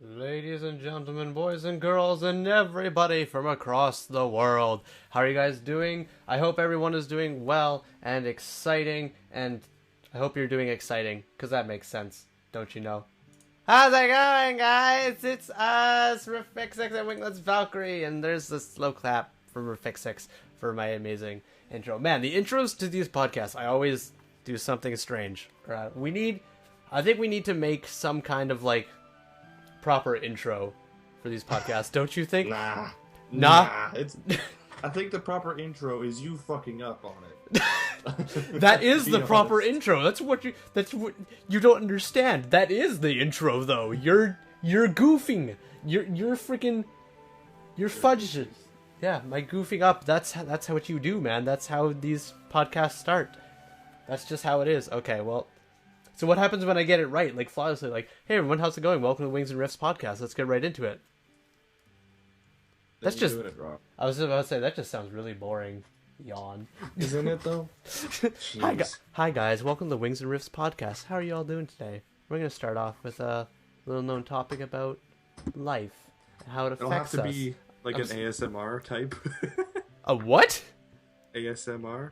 Ladies and gentlemen, boys and girls, and everybody from across the world. How are you guys doing? I hope everyone is doing well and exciting, and I hope you're doing exciting, because that makes sense, don't you know? How's it going, guys? It's us, Riffix and Winglets Valkyrie, and there's the slow clap from Riffix for my amazing intro. Man, the intros to these podcasts, I always do something strange. I think we need to make some kind of, proper intro for these podcasts, don't you think? Nah. I think the proper intro is you fucking up on it. That is the proper intro. That's what you don't understand. That is the intro, though. You're goofing. You're fudging. Yeah, my goofing up. That's what you do, man. That's how these podcasts start. That's just how it is. Okay, well. So what happens when I get it right, flawlessly? Hey everyone, how's it going? Welcome to the Wings Riffs Podcast. Let's get right into it. That's just... doing it wrong. I was about to say, that just sounds really boring. Yawn. Isn't it, though? Hi guys, welcome to the Wings and Riffs Podcast. How are you all doing today? We're going to start off with a little-known topic about life and how it affects us. It'll have to be an ASMR type. A what? ASMR?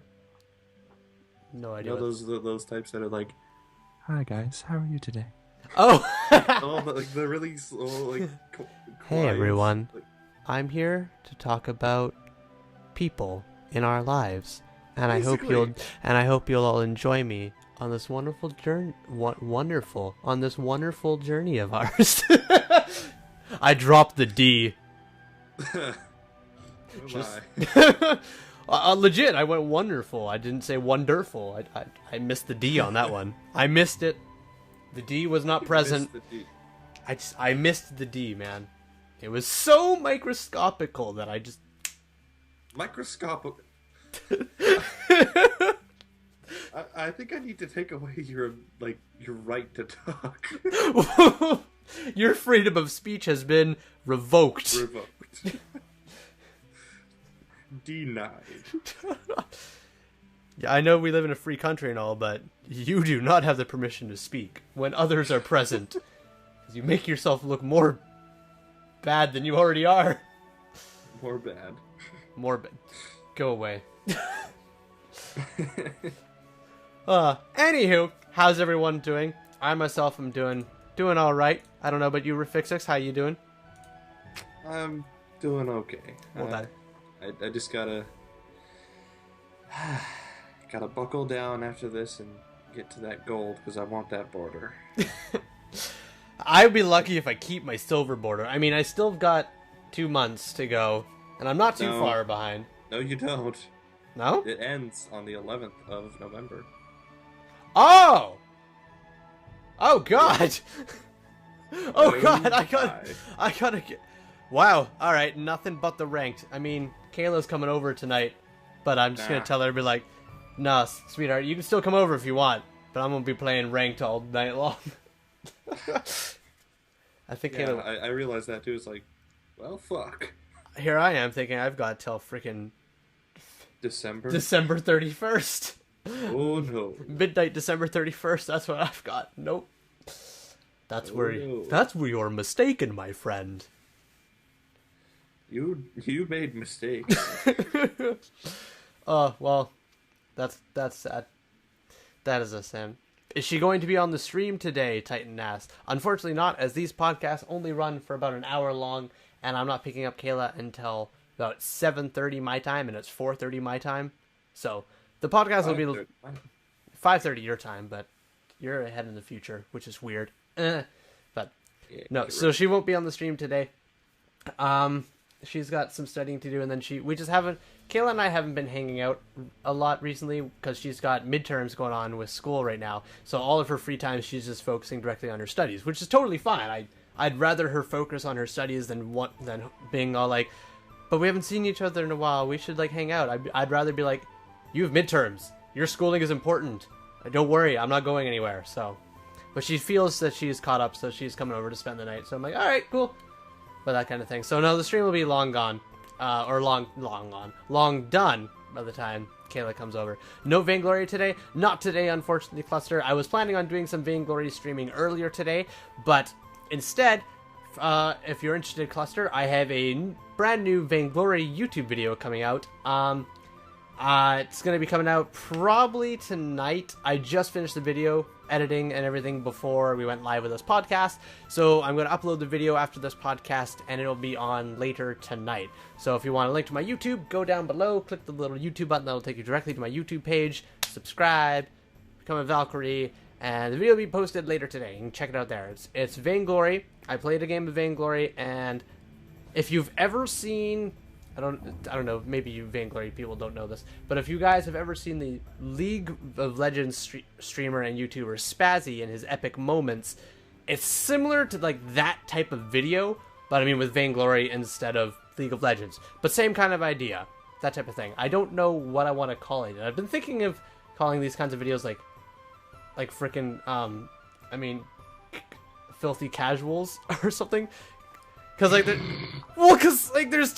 No idea. You know those types that are like, "Hi guys, how are you today?" Oh! The really slow, Hey quiet, everyone, I'm here to talk about people in our lives, and I hope you'll all enjoy me on this wonderful journey. Wonderful journey of ours. I dropped the D. Legit, I went wonderful. I didn't say wonderful. I missed the D on that one. I missed it. The D was not present. I missed the D, man. It was so microscopical that I just... Microscopic. I think I need to take away your right to talk. Your freedom of speech has been revoked. Denied. Yeah, I know we live in a free country and all, but you do not have the permission to speak when others are present. You make yourself look more bad than you already are. More bad. More bad. Go away. Anywho, how's everyone doing? I myself am doing alright. I don't know about you, Refixix. How you doing? I'm doing okay. Well, I just gotta buckle down after this and get to that gold, because I want that border. I'd be lucky if I keep my silver border. I mean, I still got 2 months to go, and I'm not too far behind. No, you don't. No? It ends on the 11th of November. Oh! Oh, God! Oh, God, I gotta get... Wow, alright, nothing but the ranked. I mean, Kayla's coming over tonight, but I'm just gonna tell her, be like, nah, sweetheart, you can still come over if you want, but I'm gonna be playing ranked all night long. I think Kayla... I realized that too. It's like, well, fuck. Here I am thinking I've got till freaking... December 31st. Oh, no. Midnight December 31st, that's what I've got. Nope. That's where you're mistaken, my friend. You made mistakes. Well, that's sad. That is a sin. Is she going to be on the stream today? Titan asked. Unfortunately not, as these podcasts only run for about an hour long, and I'm not picking up Kayla until about 7:30 my time, and it's 4:30 my time. So the podcast will be 5:30 your time, but you're ahead in the future, which is weird. But no, so she won't be on the stream today. She's got some studying to do, and then Kayla and I haven't been hanging out a lot recently because she's got midterms going on with school right now. So all of her free time, she's just focusing directly on her studies, which is totally fine. I'd rather her focus on her studies than being all like, but we haven't seen each other in a while. We should hang out. I'd rather be like, you have midterms. Your schooling is important. Don't worry, I'm not going anywhere. So, but she feels that she's caught up, so she's coming over to spend the night. So I'm like, all right, cool. But that kind of thing. So no, the stream will be long gone. Or long done by the time Kayla comes over. No Vainglory today. Not today, unfortunately, Cluster. I was planning on doing some Vainglory streaming earlier today, but instead, if you're interested in Cluster, I have a brand new Vainglory YouTube video coming out. It's going to be coming out probably tonight. I just finished the video editing and everything before we went live with this podcast. So I'm going to upload the video after this podcast, and it'll be on later tonight. So if you want a link to my YouTube, go down below, click the little YouTube button. That'll take you directly to my YouTube page. Subscribe, become a Valkyrie, and the video will be posted later today. You can check it out there. It's Vainglory. I played a game of Vainglory, and if you've ever seen... I don't know, maybe you Vainglory people don't know this, but if you guys have ever seen the League of Legends streamer and YouTuber Spazzy in his epic moments, it's similar to like that type of video, but I mean with Vainglory instead of League of Legends. But same kind of idea, that type of thing. I don't know what I want to call it. I've been thinking of calling these kinds of videos like frickin' filthy casuals or something. Cause there's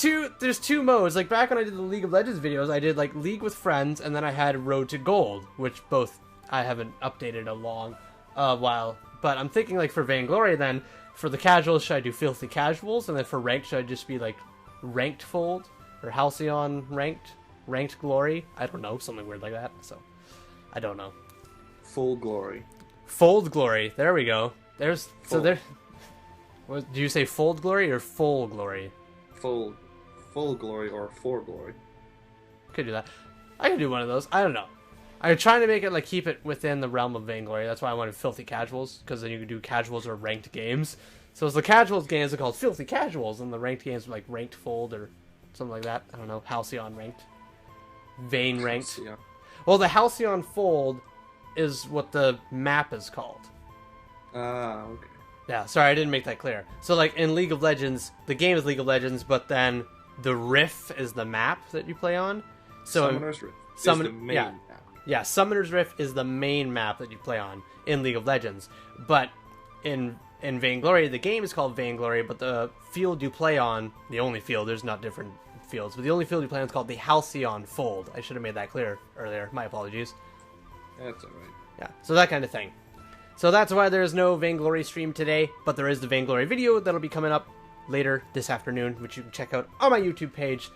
two modes. Like back when I did the League of Legends videos, I did like League with friends, and then I had Road to Gold, which both I haven't updated a long while. But I'm thinking like for Vainglory, then for the casuals, should I do filthy casuals, and then for ranked, should I just be like ranked fold or Halcyon ranked glory? I don't know, something weird like that. So I don't know. Full glory. Fold glory. There we go. There's Fold. so there. What, do you say fold glory or full glory? Full glory or for glory. Could do that. I could do one of those. I don't know. I'm trying to make it like keep it within the realm of Vainglory. That's why I wanted filthy casuals, because then you could do casuals or ranked games. So the casuals games are called filthy casuals, and the ranked games are like ranked fold or something like that. I don't know. Halcyon ranked, Vayne ranked. Yeah. Well, the Halcyon fold is what the map is called. Okay. Yeah, sorry, I didn't make that clear. So, like, in League of Legends, the game is League of Legends, but then the Riff is the map that you play on. So Summoner's Rift is the main map. Yeah, Summoner's Rift is the main map that you play on in League of Legends. But in Vainglory, the game is called Vainglory, but the field you play on, the only field, there's not different fields, but the only field you play on is called the Halcyon Fold. I should have made that clear earlier. My apologies. That's alright. Yeah, so that kind of thing. So that's why there is no Vainglory stream today, but there is the Vainglory video that'll be coming up later this afternoon, which you can check out on my YouTube page.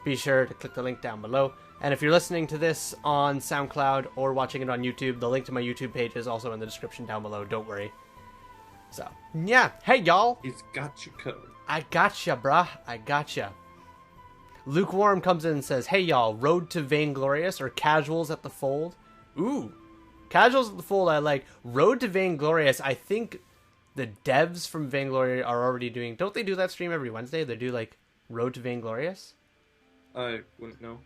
Be sure to click the link down below. And if you're listening to this on SoundCloud or watching it on YouTube, the link to my YouTube page is also in the description down below. Don't worry. So, yeah. Hey, y'all. He's got you covered. I gotcha, bruh. I gotcha. Lukewarm comes in and says, hey, y'all, Road to Vainglorious or Casuals at the Fold? Ooh. Casuals at the Fold I like. Road to Vainglorious, I think the devs from Vainglory are already doing... Don't they do that stream every Wednesday? They do, like, Road to Vainglorious? I wouldn't know.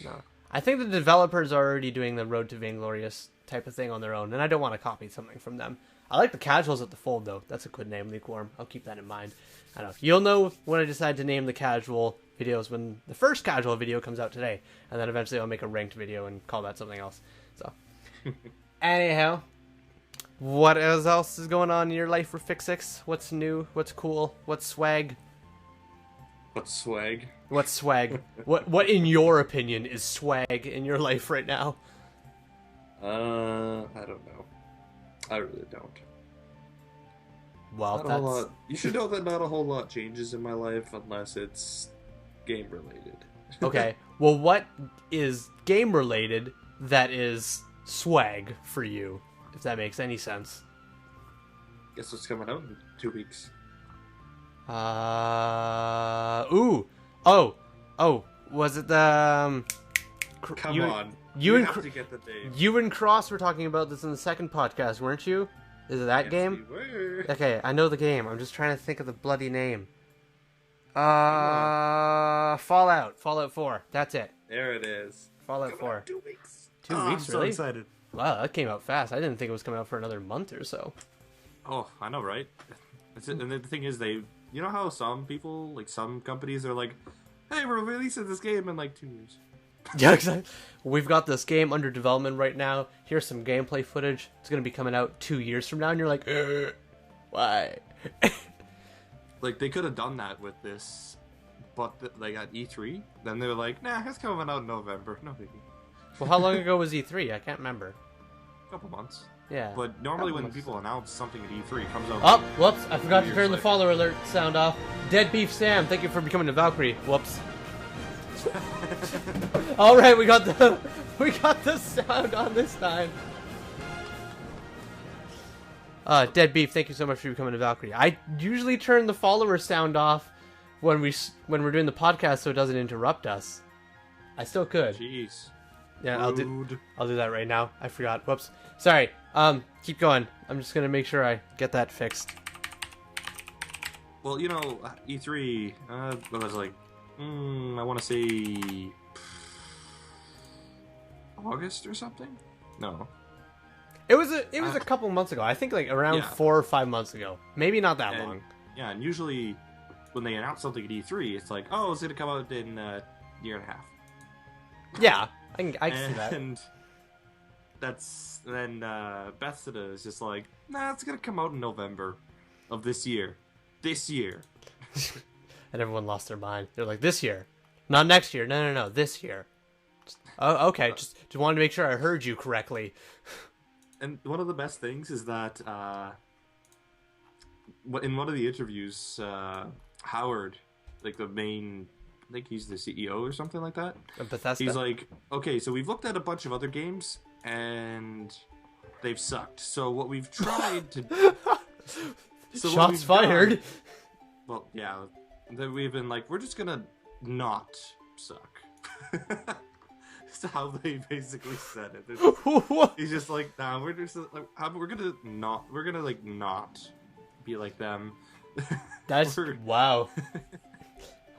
No. I think the developers are already doing the Road to Vainglorious type of thing on their own, and I don't want to copy something from them. I like the Casuals at the Fold, though. That's a good name, Lukewarm. I'll keep that in mind. I don't know. You'll know when I decide to name the casual videos when the first casual video comes out today, and then eventually I'll make a ranked video and call that something else. So... Anyhow, what else is going on in your life for Fix6? What's new? What's cool? What's swag? What's swag? What's swag? What in your opinion is swag in your life right now? I don't know. I really don't. Well, Not a whole lot. You should know that not a whole lot changes in my life unless it's game related. Okay. Well, what is game related that is swag for you, if that makes any sense? Guess what's coming out in 2 weeks? Was it the Come on. You and have to get the name. You and Cross were talking about this in the second podcast, weren't you? Is it that Yes, game? we were. Okay, I know the game. I'm just trying to think of the bloody name. Fallout 4. That's it. There it is. Fallout Coming 4. out 2 weeks. 2 weeks, I'm so really? excited. Wow, that came out fast. I didn't think it was coming out for another month or so. Oh, I know, right? And the thing is, you know how some people, like some companies, are like, "Hey, we're releasing this game in like 2 years." Yeah, exactly. We've got this game under development right now. Here's some gameplay footage. It's going to be coming out 2 years from now, and you're like, why? Like, they could have done that with this, but like at E3, then they were like, "Nah, it's coming out in November. No biggie." Well, how long ago was E3? I can't remember. A couple months. Yeah. But normally when people announce something at E3, it comes out... Oh, whoops. I forgot to turn the later. follower alert sound off. Dead Beef Sam, thank you for becoming a Valkyrie. Whoops. Alright, we got the sound on this time. Dead Beef, thank you so much for becoming a Valkyrie. I usually turn the follower sound off when we're doing the podcast so it doesn't interrupt us. I still could. Jeez. Yeah, Rude. I'll do that right now. I forgot. Whoops. Sorry. Keep going. I'm just gonna make sure I get that fixed. Well, you know, E3, I was like, I want to say August or something? No. It was a couple months ago. I think like around 4 or 5 months ago. Maybe not that long. Yeah, and usually when they announce something at E3, it's like, oh, it's going to come out in a year and a half. Yeah, I can see that. And then Bethesda is just like, nah, it's going to come out in November of this year. This year. And everyone lost their mind. They're like, this year. Not next year. No, this year. Oh, okay. Just wanted to make sure I heard you correctly. And one of the best things is that in one of the interviews, Howard, like the main, I think he's the CEO or something like that. Bethesda. He's like, okay, so we've looked at a bunch of other games and they've sucked. So what we've tried to... Shots fired. Well, yeah. Then we've been like, we're just gonna not suck. That's how they basically said it. He's just like, nah, we're just like, we're gonna not be like them. That's wow.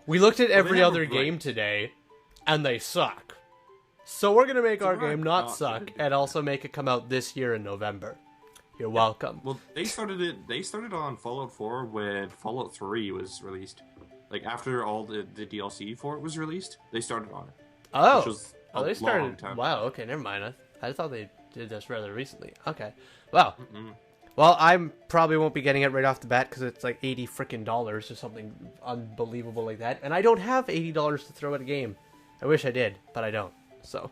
We looked at every other like, game today, and they suck. So we're gonna make our game not suck, and also make it come out this year in November. You're welcome. Well, they started on Fallout 4 when Fallout 3 was released. Like after all the DLC for it was released, they started on it. Oh, which was they started. long time. Wow. Okay, never mind. I thought they did this rather recently. Okay. Wow. Well, I probably won't be getting it right off the bat because it's like $80 freaking or something unbelievable like that, and I don't have $80 to throw at a game. I wish I did, but I don't. So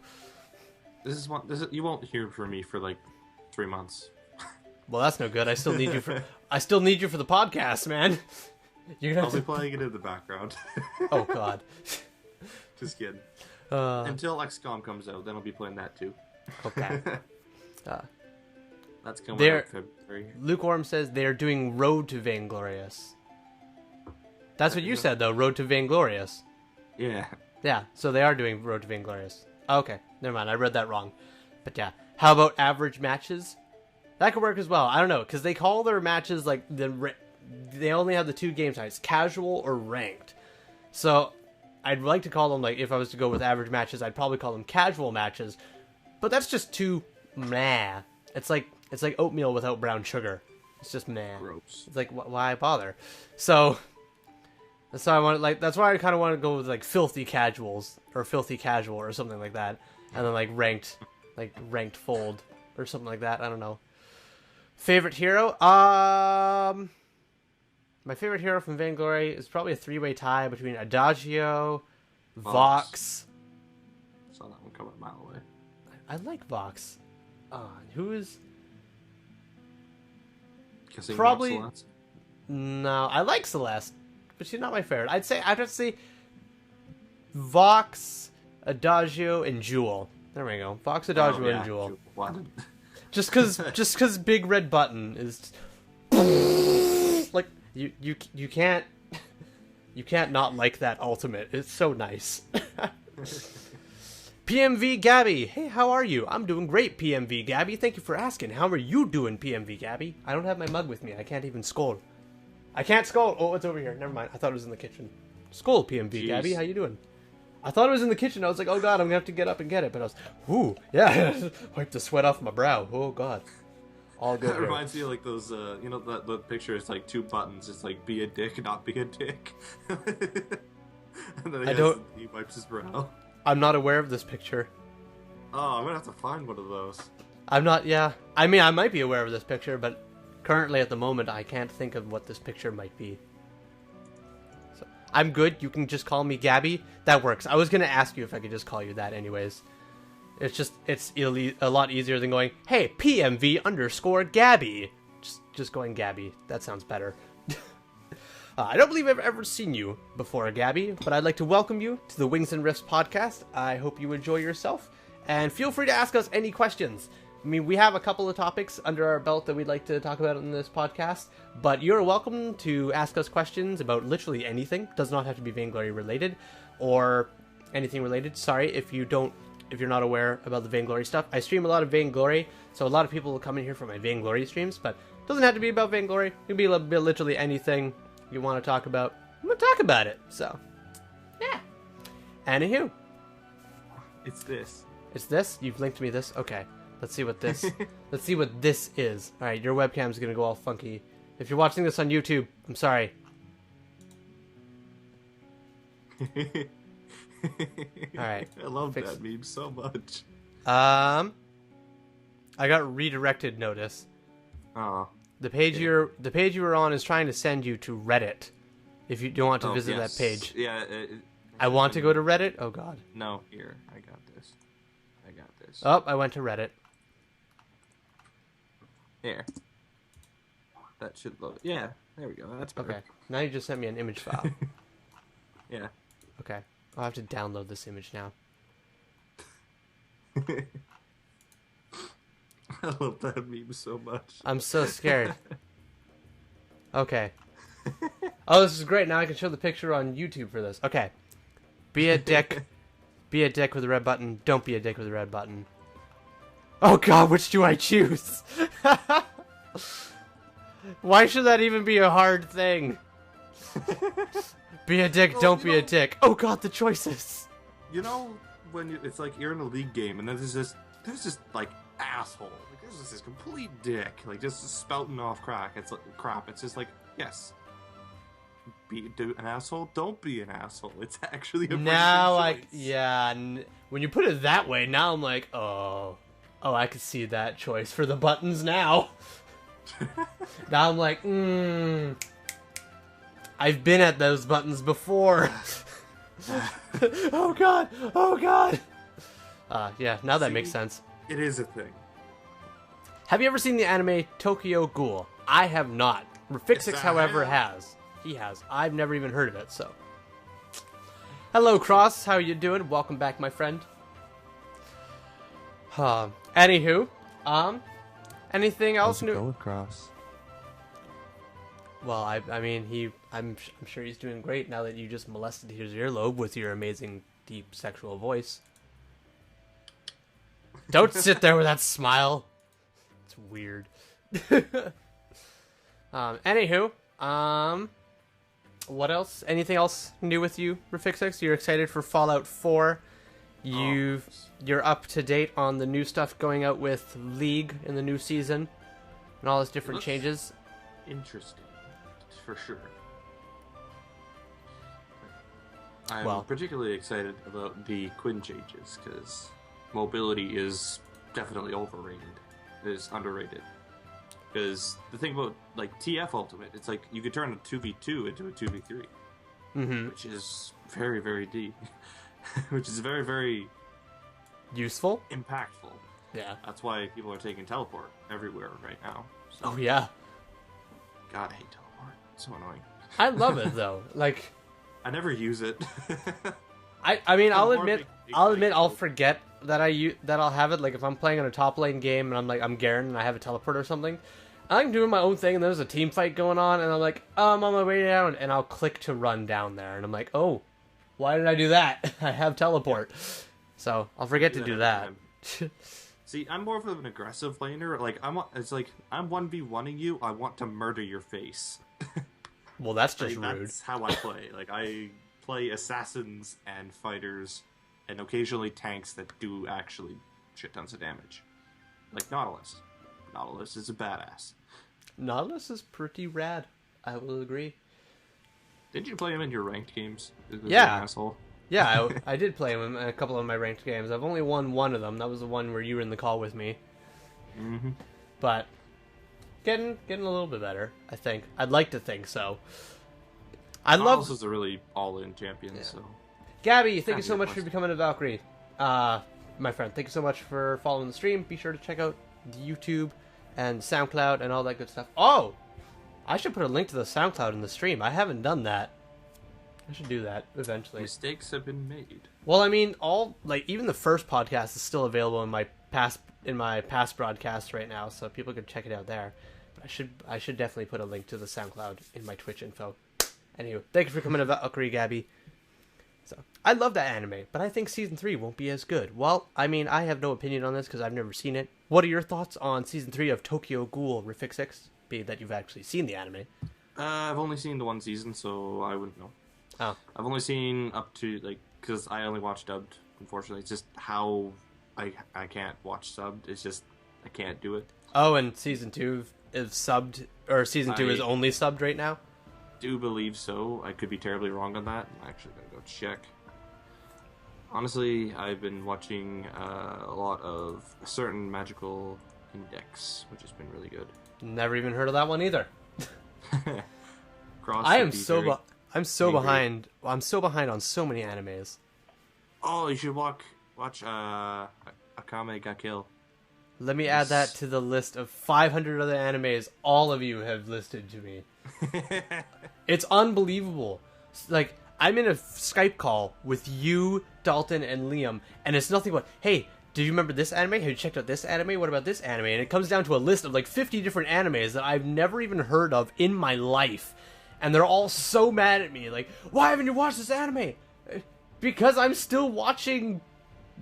you won't hear from me for like 3 months. Well, that's no good. I still need you for the podcast, man. I'll be playing it in the background. Oh God. Just kidding. Until XCOM comes out, then I'll be playing that too. Okay. That's coming out in February. Lukewarm says they're doing Road to Vainglorious. That's what you said, though. Road to Vainglorious. Yeah. Yeah. So they are doing Road to Vainglorious. Okay. Never mind. I read that wrong. But yeah. How about average matches? That could work as well. I don't know, because they call their matches like they only have the 2 game types, casual or ranked. So I'd like to call them, like, if I was to go with average matches, I'd probably call them casual matches. But that's just too meh. It's like oatmeal without brown sugar. It's just meh. Gross. It's like why bother? So that's why that's why I kind of want to go with like filthy casuals or filthy casual or something like that, and then like ranked fold or something like that. I don't know. Favorite hero? My favorite hero from Vainglory is probably a 3-way tie between Adagio, Vox. Saw that one coming a mile away. I like Vox. Who is... Guessing probably... Celeste? No, I like Celeste, but she's not my favorite. I'd have to say Vox, Adagio, and Jewel. There we go. Vox, Adagio, and Jewel. Just because Big Red Button is like you can't not like that ultimate. It's so nice. PMV Gabby, hey, how are you? I'm doing great, PMV Gabby. Thank you for asking. How are you doing, PMV Gabby? I don't have my mug with me. I can't even scold. I can't scold. Oh, it's over here. Never mind. I thought it was in the kitchen. Scold, PMV Jeez. Gabby. How you doing? I thought it was in the kitchen. I was like, oh God, I'm going to have to get up and get it. But I was, ooh, yeah. Wipe the sweat off my brow. Oh God. All good. That reminds me of like those, that picture is like 2 buttons. It's like, be a dick, not be a dick. And then he wipes his brow. I'm not aware of this picture. Oh, I'm going to have to find one of those. I'm not, yeah. I mean, I might be aware of this picture, but currently at the moment, I can't think of what this picture might be. So, I'm good. You can just call me Gabby. That works. I was going to ask you if I could just call you that anyways. It's a lot easier than going, hey, PMV_Gabby. Just going Gabby. That sounds better. I don't believe I've ever seen you before, Gabby, but I'd like to welcome you to the Wings and Riffs Podcast. I hope you enjoy yourself, and feel free to ask us any questions. I mean, we have a couple of topics under our belt that we'd like to talk about in this podcast, but you're welcome to ask us questions about literally anything. Does not have to be Vainglory related, or anything related. Sorry if you're not aware about the Vainglory stuff. I stream a lot of Vainglory, so a lot of people will come in here for my Vainglory streams, but it doesn't have to be about Vainglory. It can be literally anything you want to talk about. I'm going to talk about it, so, yeah. Anywho. It's this. It's this? You've linked me this? Okay. Let's see what this is. Alright, your webcam's going to go all funky. If you're watching this on YouTube, I'm sorry. Alright. I love that meme so much. I got redirected notice. Oh. The page you were on is trying to send you to Reddit. If you don't want to visit that page. Yeah. I want to go to Reddit? Oh god. No, here. I got this. Oh, I went to Reddit. Here. That should load. Yeah, there we go. That's better. Okay. Now you just sent me an image file. Yeah. Okay. I'll have to download this image now. I love that meme so much. I'm so scared. Okay. Oh, this is great. Now I can show the picture on YouTube for this. Okay. Be a dick. Be a dick with a red button. Don't be a dick with a red button. Oh god, which do I choose? Why should that even be a hard thing? Be a dick, don't be a dick. Oh god, the choices. You know, when it's like you're in a league game and then there's this like asshole. Like there's just this complete dick, like just spouting off crap. It's like crap. It's just like, yes. Be an asshole, don't be an asshole. It's actually a now choice. When you put it that way, now I'm like, oh, I could see that choice for the buttons now. Now I'm like, I've been at those buttons before. Oh god. Yeah, now that makes sense. It is a thing. Have you ever seen the anime Tokyo Ghoul? I have not. Fixix, however, has. He has. I've never even heard of it, so. Hello, Cross. How you doing? Welcome back, my friend. Anywho, anything else new? How's it going, Cross? Well, I mean, I'm sure he's doing great now that you just molested his earlobe with your amazing, deep, sexual voice. Don't sit there with that smile. It's weird. Anywho, what else? Anything else new with you, Rafixix? You're excited for Fallout 4. You're up to date on the new stuff going out with League in the new season and all those different changes. Interesting, for sure. I'm particularly excited about the Quinn changes because mobility is definitely overrated. It is underrated. Because the thing about like TF Ultimate, it's like you could turn a 2v2 into a 2v3, which is very, very deep, which is very, very useful, impactful. Yeah, that's why people are taking teleport everywhere right now. So. Oh yeah, God, I hate teleport. It's so annoying. I love it though. Like, I never use it. I mean, I'll admit I'll forget that I'll have it. Like if I'm playing on a top lane game and I'm Garen and I have a teleport or something, I'm doing my own thing and there's a team fight going on and I'm like, I'm on my way down and I'll click to run down there and I'm like, oh, why did I do that? I have teleport, so I'll forget to do that. See, I'm more of an aggressive laner. Like I'm 1v1ing you. I want to murder your face. Well, that's just rude. That's how I play. Like I play assassins and fighters, and occasionally tanks that do actually shit tons of damage. Like Nautilus. Nautilus is a badass. Nautilus is pretty rad. I will agree. Didn't you play him in your ranked games? Yeah. Asshole. Yeah, I did play him in a couple of my ranked games. I've only won one of them. That was the one where you were in the call with me. Mm-hmm. But getting a little bit better, I think. I'd like to think so. Nautilus is a really all-in champion, so... Gabby, thank you so much for becoming a Valkyrie. my friend, thank you so much for following the stream. Be sure to check out the YouTube and SoundCloud and all that good stuff. Oh, I should put a link to the SoundCloud in the stream. I haven't done that. I should do that eventually. Mistakes have been made. Well, I mean, even the first podcast is still available in my past broadcasts right now, so people can check it out there. But I should definitely put a link to the SoundCloud in my Twitch info. Anyway, thank you for coming to Valkyrie, Gabby. So, I love that anime, but I think Season 3 won't be as good. Well, I mean, I have no opinion on this because I've never seen it. What are your thoughts on Season 3 of Tokyo Ghoul Refix 6? Be that you've actually seen the anime. I've only seen the one season, so I wouldn't know. Oh. I've only seen up to, because I only watch dubbed, unfortunately. It's just how I can't watch subbed. It's just, I can't do it. Oh, and Season 2 is subbed, or Season 2 is only subbed right now? Do believe so. I could be terribly wrong on that. I'm actually gonna go check. Honestly, I've been watching a lot of a certain magical index, which has been really good. Never even heard of that one either. I'm so behind. I'm so behind on so many animes. Oh, you should watch Akame ga Kill. Let me add that to the list of 500 other animes all of you have listed to me. It's unbelievable. Like, I'm in a Skype call with you, Dalton, and Liam, and it's nothing but, hey, do you remember this anime? Have you checked out this anime? What about this anime? And it comes down to a list of like 50 different animes that I've never even heard of in my life. And they're all so mad at me. Like, why haven't you watched this anime? Because I'm still watching,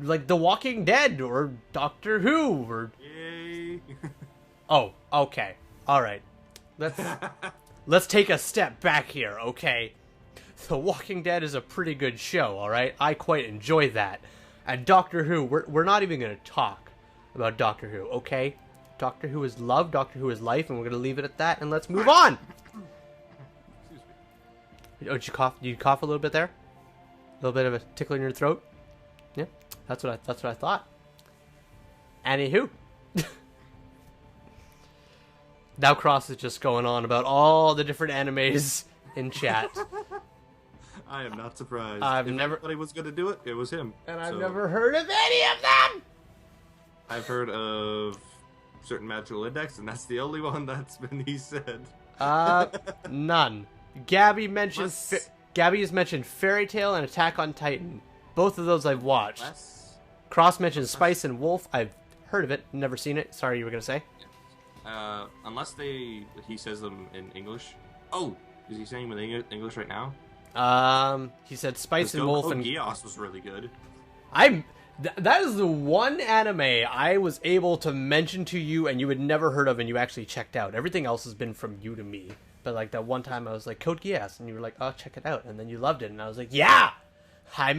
like, The Walking Dead or Doctor Who or... Yay! Oh, okay. Alright. Let's take a step back here, okay? The Walking Dead is a pretty good show, alright? I quite enjoy that. And Doctor Who, we're not even going to talk about Doctor Who, okay? Doctor Who is love, Doctor Who is life, and we're going to leave it at that, and let's move on! Excuse me. Oh, did you cough? Did you cough a little bit there? A little bit of a tickle in your throat? Yeah, that's what I thought. Anywho. Now Cross is just going on about all the different animes in chat. I am not surprised. If anybody was going to do it, it was him. And I've never heard of any of them! I've heard of certain magical index, and that's the only one that's been he said. None. Gabby has mentioned Fairy Tail and Attack on Titan. Both of those I've watched. Cross mentioned Spice and Wolf. I've heard of it, never seen it. Sorry, you were going to say? Unless he says them in English. Oh, is he saying them in English right now? He said Spice and Wolf and Geass was really good. That is the one anime I was able to mention to you and you had never heard of and you actually checked out. Everything else has been from you to me. But like that one time I was like, Code Geass, and you were like, oh, check it out, and then you loved it, and I was like, yeah! I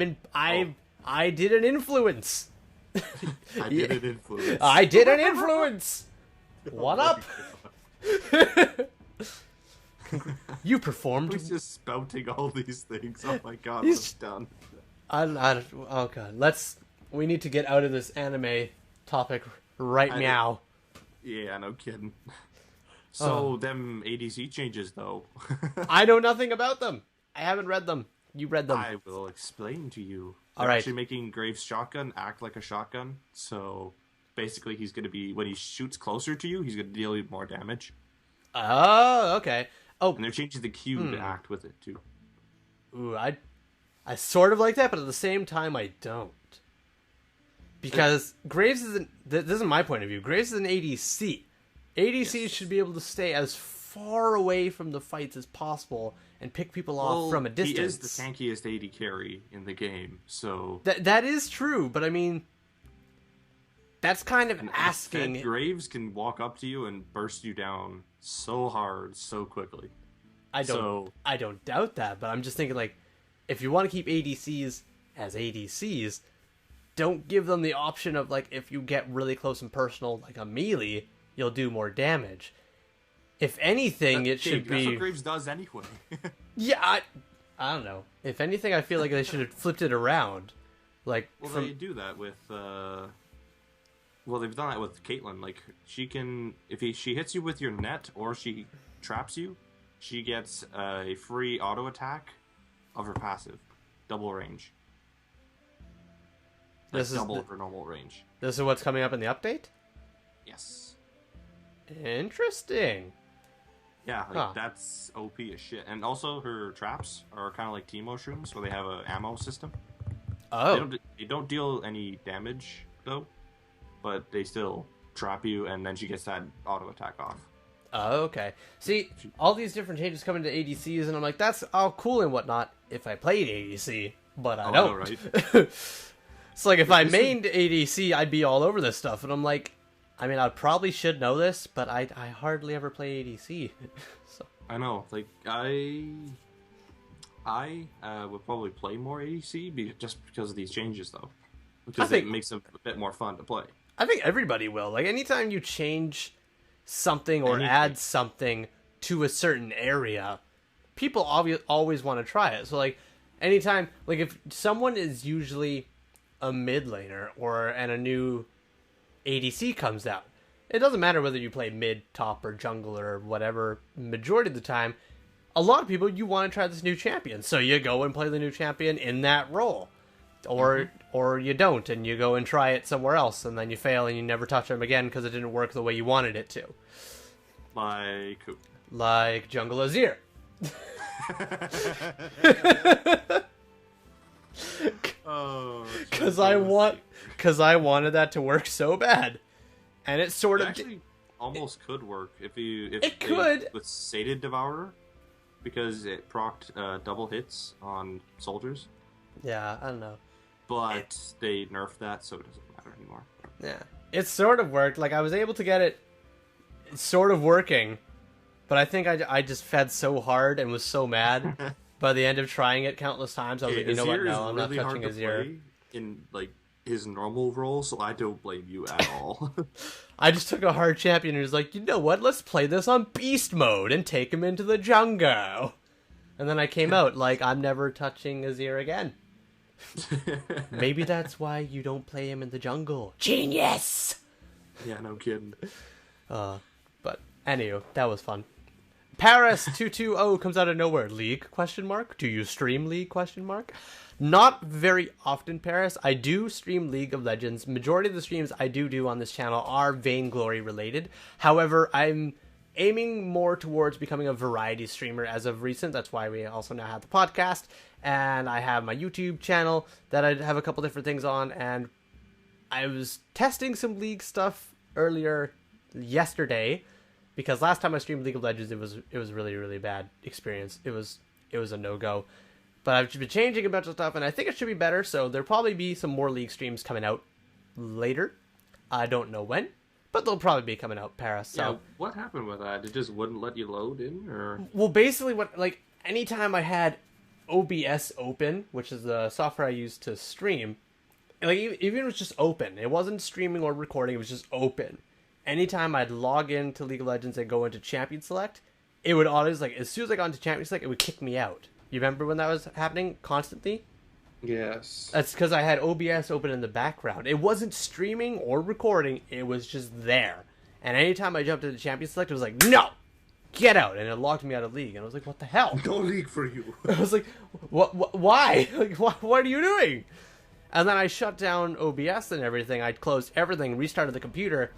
did an influence. I did an influence. I did an influence! What up? You performed. He's just spouting all these things. Oh my god, I'm done. Oh god, we need to get out of this anime topic right now. Yeah, no kidding. So, them ADC changes, though. I know nothing about them. I haven't read them. You read them. I will explain to you. They're actually making Graves' shotgun act like a shotgun. So, basically, he's going to be, when he shoots closer to you, he's going to deal you more damage. Oh, okay. Oh, and they're changing the Q to act with it, too. Ooh, I sort of like that, but at the same time, I don't. Because Graves isn't, this is my point of view, Graves is an ADC. ADCs should be able to stay as far away from the fights as possible and pick people off from a distance. He is the tankiest AD carry in the game, so... That is true, but I mean... That's kind of asking... Graves can walk up to you and burst you down so hard, so quickly. I don't doubt that, but I'm just thinking, like, if you want to keep ADCs as ADCs, don't give them the option of, like, if you get really close and personal, like a melee... you'll do more damage. If anything, it should be... That's what Graves does anyway. Yeah, I don't know. If anything, I feel like they should have flipped it around. Like, well, they do that with... Well, they've done that with Caitlyn. Like, she can... If she hits you with your net or she traps you, she gets a free auto attack of her passive. Double range. This is double her normal range. This is what's coming up in the update? Yes. Interesting. Yeah, that's OP as shit. And also her traps are kind of like Teemo shrooms, where they have an ammo system. Oh. They don't deal any damage, though, but they still trap you, and then she gets that auto attack off. Oh, okay. See, all these different changes come into ADCs, and I'm like, that's all cool and whatnot if I played ADC, but I don't. Know, right? It's like if I mained ADC, I'd be all over this stuff, and I'm like, I mean, I probably should know this, but I hardly ever play ADC. So. I know, like, I would probably play more ADC just because of these changes, though. Because it makes them a bit more fun to play. I think everybody will. Like, anytime you change something or add something to a certain area, people always want to try it. So, like, anytime, like, if someone is usually a mid laner and a new ADC comes out, it doesn't matter whether you play mid, top, or jungle or whatever. Majority of the time, a lot of people, you want to try this new champion, so you go and play the new champion in that role, or you don't, and you go and try it somewhere else, and then you fail and you never touch them again because it didn't work the way you wanted it to. Like who? Like Jungle Azir. Oh, because I wanted that to work so bad, and it sort of actually almost could work if it could with Sated Devourer, because it procced double hits on soldiers. Yeah, I don't know, but they nerfed that, so it doesn't matter anymore. Yeah, it sort of worked. Like, I was able to get it sort of working, but I think I just fed so hard and was so mad. By the end of trying it countless times, I was like, you know what? No, I'm not touching Azir. In like his normal role, so I don't blame you at all. I just took a hard champion and was like, you know what? Let's play this on beast mode and take him into the jungle. And then I came out like, I'm never touching Azir again. Maybe that's why you don't play him in the jungle. Genius! Yeah, no kidding. But anywho, that was fun. Paris 220 comes out of nowhere. League? ? Do you stream League ? Not very often, Paris. I do stream League of Legends. Majority of the streams I do on this channel are Vainglory related. However, I'm aiming more towards becoming a variety streamer as of recent. That's why we also now have the podcast. And I have my YouTube channel that I have a couple different things on. And I was testing some League stuff earlier yesterday. Because last time I streamed League of Legends, it was really, really bad experience. It was a no-go. But I've been changing a bunch of stuff, and I think it should be better, so there'll probably be some more League streams coming out later. I don't know when, but they'll probably be coming out, Paris. So. Yeah, what happened with that? It just wouldn't let you load in, or? Well, basically, anytime I had OBS open, which is the software I use to stream, like, even if it was just open, it wasn't streaming or recording, it was just open. Anytime I'd log into League of Legends and go into Champion Select, it would always, like, as soon as I got into Champion Select, it would kick me out. You remember when that was happening constantly? Yes. That's because I had OBS open in the background. It wasn't streaming or recording, it was just there. And anytime I jumped into Champion Select, it was like, no! Get out! And it locked me out of League. And I was like, what the hell? No League for you. I was like, why? Like, what are you doing? And then I shut down OBS and everything. I closed everything, restarted the computer,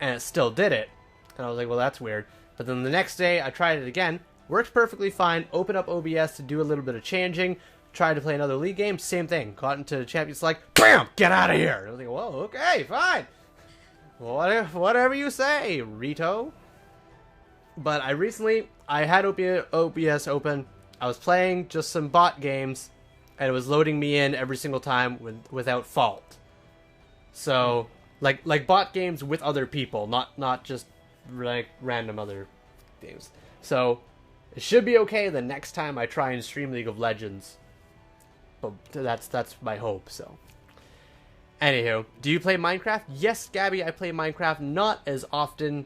and it still did it. And I was like, well, that's weird. But then the next day, I tried it again. Worked perfectly fine. Opened up OBS to do a little bit of changing. Tried to play another League game. Same thing. Got into Champions like, BAM! Get out of here! I was like, well, okay, fine. Whatever you say, Rito. But I had OBS open. I was playing just some bot games. And it was loading me in every single time without fault. So... Like bot games with other people, not just like random other games. So it should be okay the next time I try and stream League of Legends. But that's my hope. So, anywho, do you play Minecraft? Yes, Gabby, I play Minecraft, not as often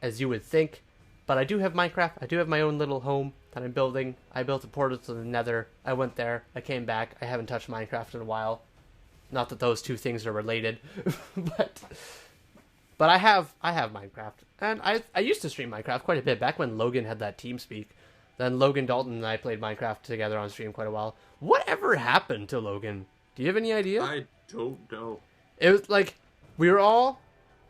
as you would think, but I do have Minecraft. I do have my own little home that I'm building. I built a portal to the Nether. I went there. I came back. I haven't touched Minecraft in a while. Not that those two things are related, but I have Minecraft, and I used to stream Minecraft quite a bit back when Logan had that TeamSpeak. Then Logan Dalton and I played Minecraft together on stream quite a while. Whatever happened to Logan? Do you have any idea? don't know. It was like, we were all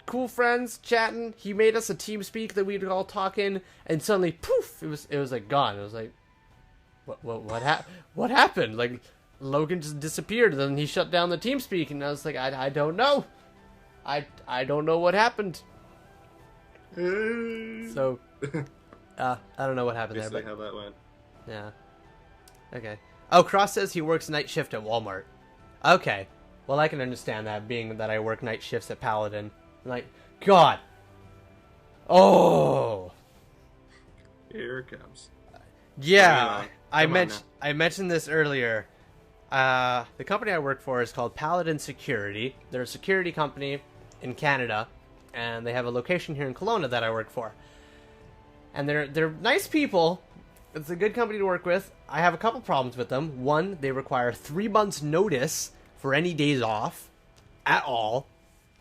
cool friends chatting. He made us a team speak that we'd all talk in, and suddenly, poof, it was like gone. It was like, what happened? Like, Logan just disappeared, and then he shut down the team speak, and I was like, I don't know. I don't know what happened. So, I don't know what happened there, but how that went. yeah. Okay. Oh, Cross says he works night shift at Walmart. Okay. Well, I can understand that, being that I work night shifts at Paladin. Like, God. Oh. Here it comes. Yeah. I mentioned this earlier. The company I work for is called Paladin Security. They're a security company in Canada, and they have a location here in Kelowna that I work for. And they're nice people. It's a good company to work with. I have a couple problems with them. One, they require 3 months notice for any days off at all.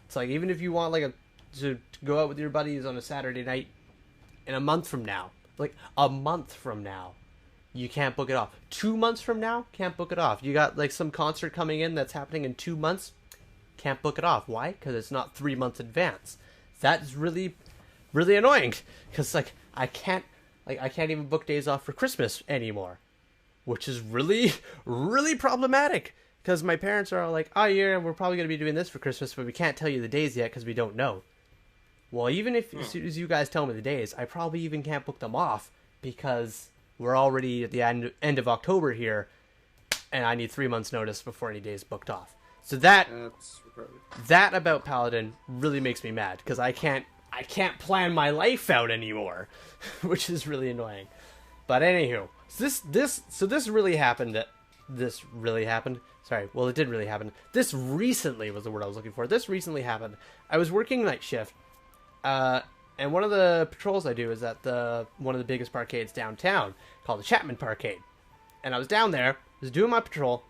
It's like, even if you want like to go out with your buddies on a Saturday night in a month from now, like a month from now, you can't book it off. 2 months from now, can't book it off. You got like some concert coming in that's happening in 2 months, can't book it off. Why? Because it's not 3 months advance. That's really, really annoying. Because like I can't even book days off for Christmas anymore, which is really, really problematic. Because my parents are all like, oh yeah, we're probably going to be doing this for Christmas, but we can't tell you the days yet because we don't know. Well, even if as soon as you guys tell me the days, I probably even can't book them off because we're already at the end of October here, and I need 3 months notice before any days booked off. So that about Paladin really makes me mad because I can't plan my life out anymore, which is really annoying. But anywho, so this really happened. Sorry, well, it did really happen. This recently was the word I was looking for. This recently happened. I was working night shift, and one of the patrols I do is at one of the biggest parkades downtown, called the Chapman Parkade. And I was down there, was doing my patrol,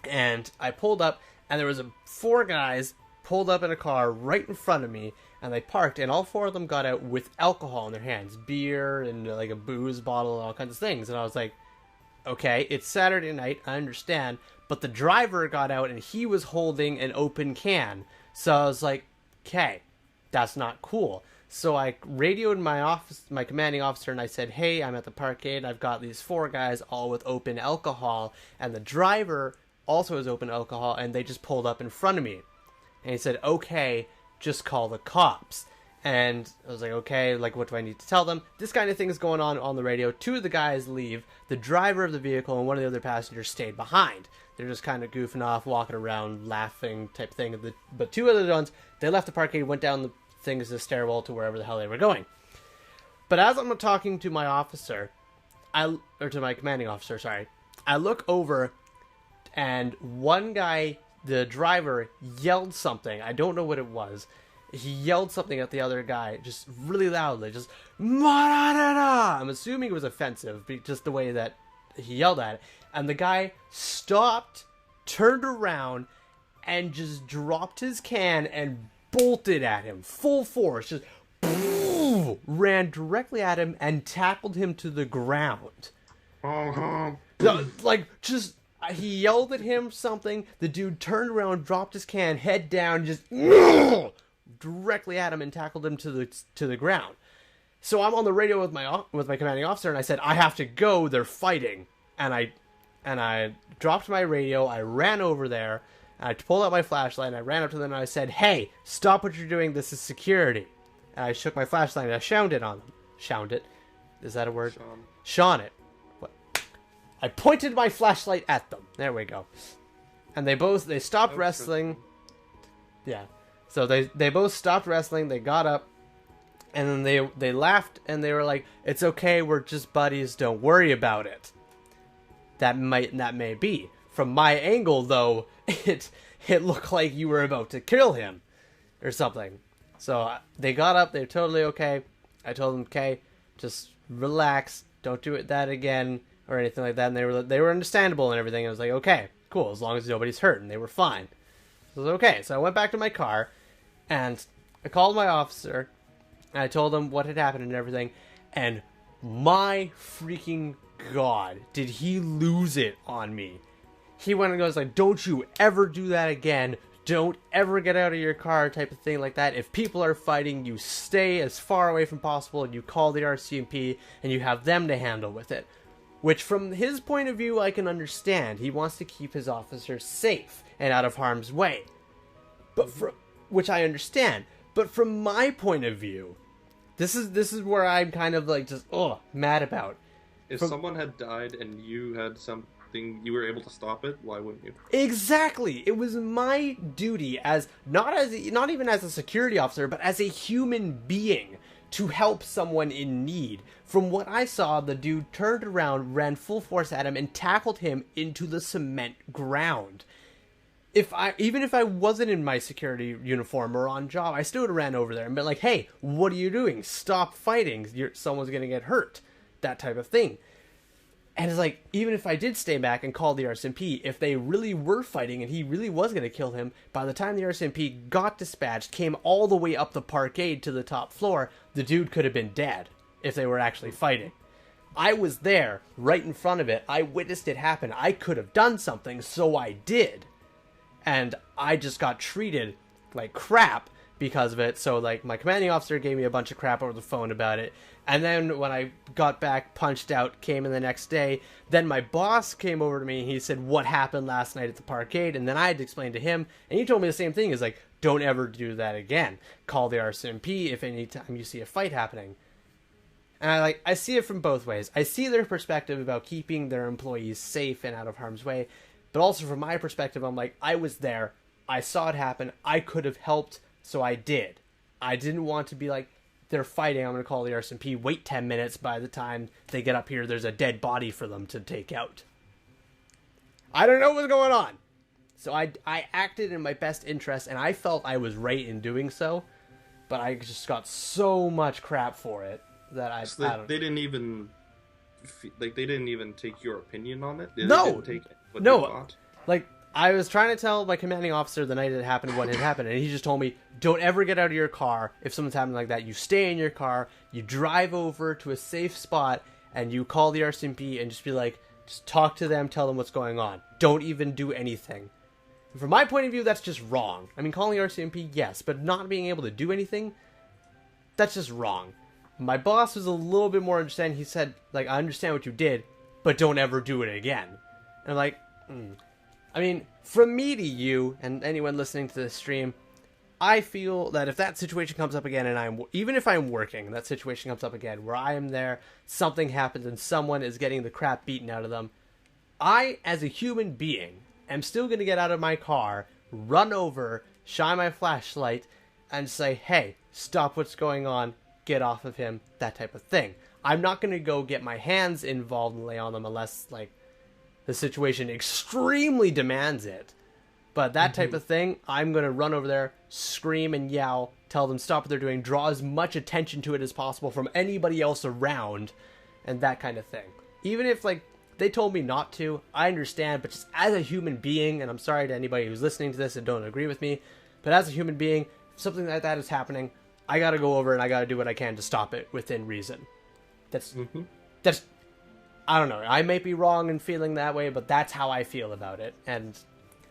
and I pulled up, and there was 4 guys pulled up in a car right in front of me, and they parked, and all 4 of them got out with alcohol in their hands, beer and like a booze bottle and all kinds of things. And I was like, okay, it's Saturday night, I understand, but the driver got out and he was holding an open can. So I was like, okay, that's not cool. So I radioed my commanding officer, and I said, hey, I'm at the parkade, I've got these 4 guys all with open alcohol, and the driver also has open alcohol, and they just pulled up in front of me. And he said, okay, just call the cops. And I was like, okay, like, what do I need to tell them? This kind of thing is going on the radio. 2 of the guys leave. The driver of the vehicle and one of the other passengers stayed behind. They're just kind of goofing off, walking around, laughing type thing. But 2 other ones, they left the parkade, went down the things, the stairwell to wherever the hell they were going. But as I'm talking to my officer, to my commanding officer, sorry, I look over, and one guy, the driver, yelled something. I don't know what it was. He yelled something at the other guy, just really loudly, just, "Ma-da-da-da!" I'm assuming it was offensive, just the way that he yelled at it. And the guy stopped, turned around, and just dropped his can and bolted at him, full force, just ran directly at him and tackled him to the ground. Like, just, he yelled at him something, the dude turned around, dropped his can, head down, just directly at him and tackled him to the ground. So I'm on the radio with my commanding officer, and I said, I have to go, they're fighting. And I dropped my radio, I ran over there, and I pulled out my flashlight, and I ran up to them, and I said, hey, stop what you're doing, this is security. And I shook my flashlight, and I shined it on them. Shined it? Is that a word? Shone it. What? I pointed my flashlight at them. There we go. And they stopped wrestling. Yeah. So they both stopped wrestling, they got up, and then they laughed, and they were like, it's okay, we're just buddies, don't worry about it. That may be. From my angle, though, it looked like you were about to kill him, or something. So they got up, they're totally okay. I told them, okay, just relax, don't do that again, or anything like that, and they were understandable and everything. I was like, okay, cool, as long as nobody's hurt, and they were fine. So it was okay. So I went back to my car, and I called my officer, and I told him what had happened and everything, and my freaking God, did he lose it on me. he went and goes like, don't you ever do that again. Don't ever get out of your car, type of thing like that. If people are fighting, you stay as far away from possible and you call the RCMP and you have them to handle with it. Which from his point of view, I can understand. He wants to keep his officers safe and out of harm's way. Which I understand. But from my point of view, this is where I'm kind of like just mad about. If someone had died and you had something, you were able to stop it, why wouldn't you? Exactly. It was my duty as not even as a security officer, but as a human being to help someone in need. From what I saw, the dude turned around, ran full force at him, and tackled him into the cement ground. Even if I wasn't in my security uniform or on job, I still would have ran over there and been like, hey, what are you doing? Stop fighting. Someone's going to get hurt. That type of thing. And it's like, even if I did stay back and call the RCMP, if they really were fighting and he really was going to kill him, by the time the RCMP got dispatched, came all the way up the parkade to the top floor, the dude could have been dead if they were actually fighting. I was there, right in front of it. I witnessed it happen. I could have done something, so I did. And I just got treated like crap because of it. So, like, my commanding officer gave me a bunch of crap over the phone about it. And then when I got back, punched out, came in the next day, then my boss came over to me and he said, what happened last night at the parkade? And then I had to explain to him, and he told me the same thing. He's like, don't ever do that again. Call the RCMP if any time you see a fight happening. And I see it from both ways. I see their perspective about keeping their employees safe and out of harm's way. But also from my perspective, I'm like, I was there. I saw it happen. I could have helped, so I did. I didn't want to be like, they're fighting, I'm going to call the RCMP, wait 10 minutes, by the time they get up here, there's a dead body for them to take out. I don't know what's going on. So I acted in my best interest, and I felt I was right in doing so, but I just got so much crap for it that I don't... They didn't even... they didn't even take your opinion on it? They didn't take what no. you thought? Like, I was trying to tell my commanding officer the night it happened what had happened, and he just told me, don't ever get out of your car. If something's happening like that, you stay in your car, you drive over to a safe spot, and you call the RCMP and just be like, just talk to them, tell them what's going on. Don't even do anything. And from my point of view, that's just wrong. I mean, calling the RCMP, yes, but not being able to do anything, that's just wrong. My boss was a little bit more understanding. He said, like, I understand what you did, but don't ever do it again. And I'm like, I mean, from me to you, and anyone listening to this stream, I feel that if that situation comes up again, and even if I'm working, that situation comes up again, where I am there, something happens, and someone is getting the crap beaten out of them, I, as a human being, am still going to get out of my car, run over, shine my flashlight, and say, hey, stop what's going on, get off of him, that type of thing. I'm not going to go get my hands involved and lay on them unless, like, the situation extremely demands it. But that type of thing, I'm going to run over there, scream and yell, tell them stop what they're doing, draw as much attention to it as possible from anybody else around, and that kind of thing. Even if, like, they told me not to, I understand, but just as a human being, and I'm sorry to anybody who's listening to this and don't agree with me, but as a human being, if something like that is happening, I gotta go over and I gotta do what I can to stop it within reason. That's I don't know. I may be wrong in feeling that way, but that's how I feel about it. And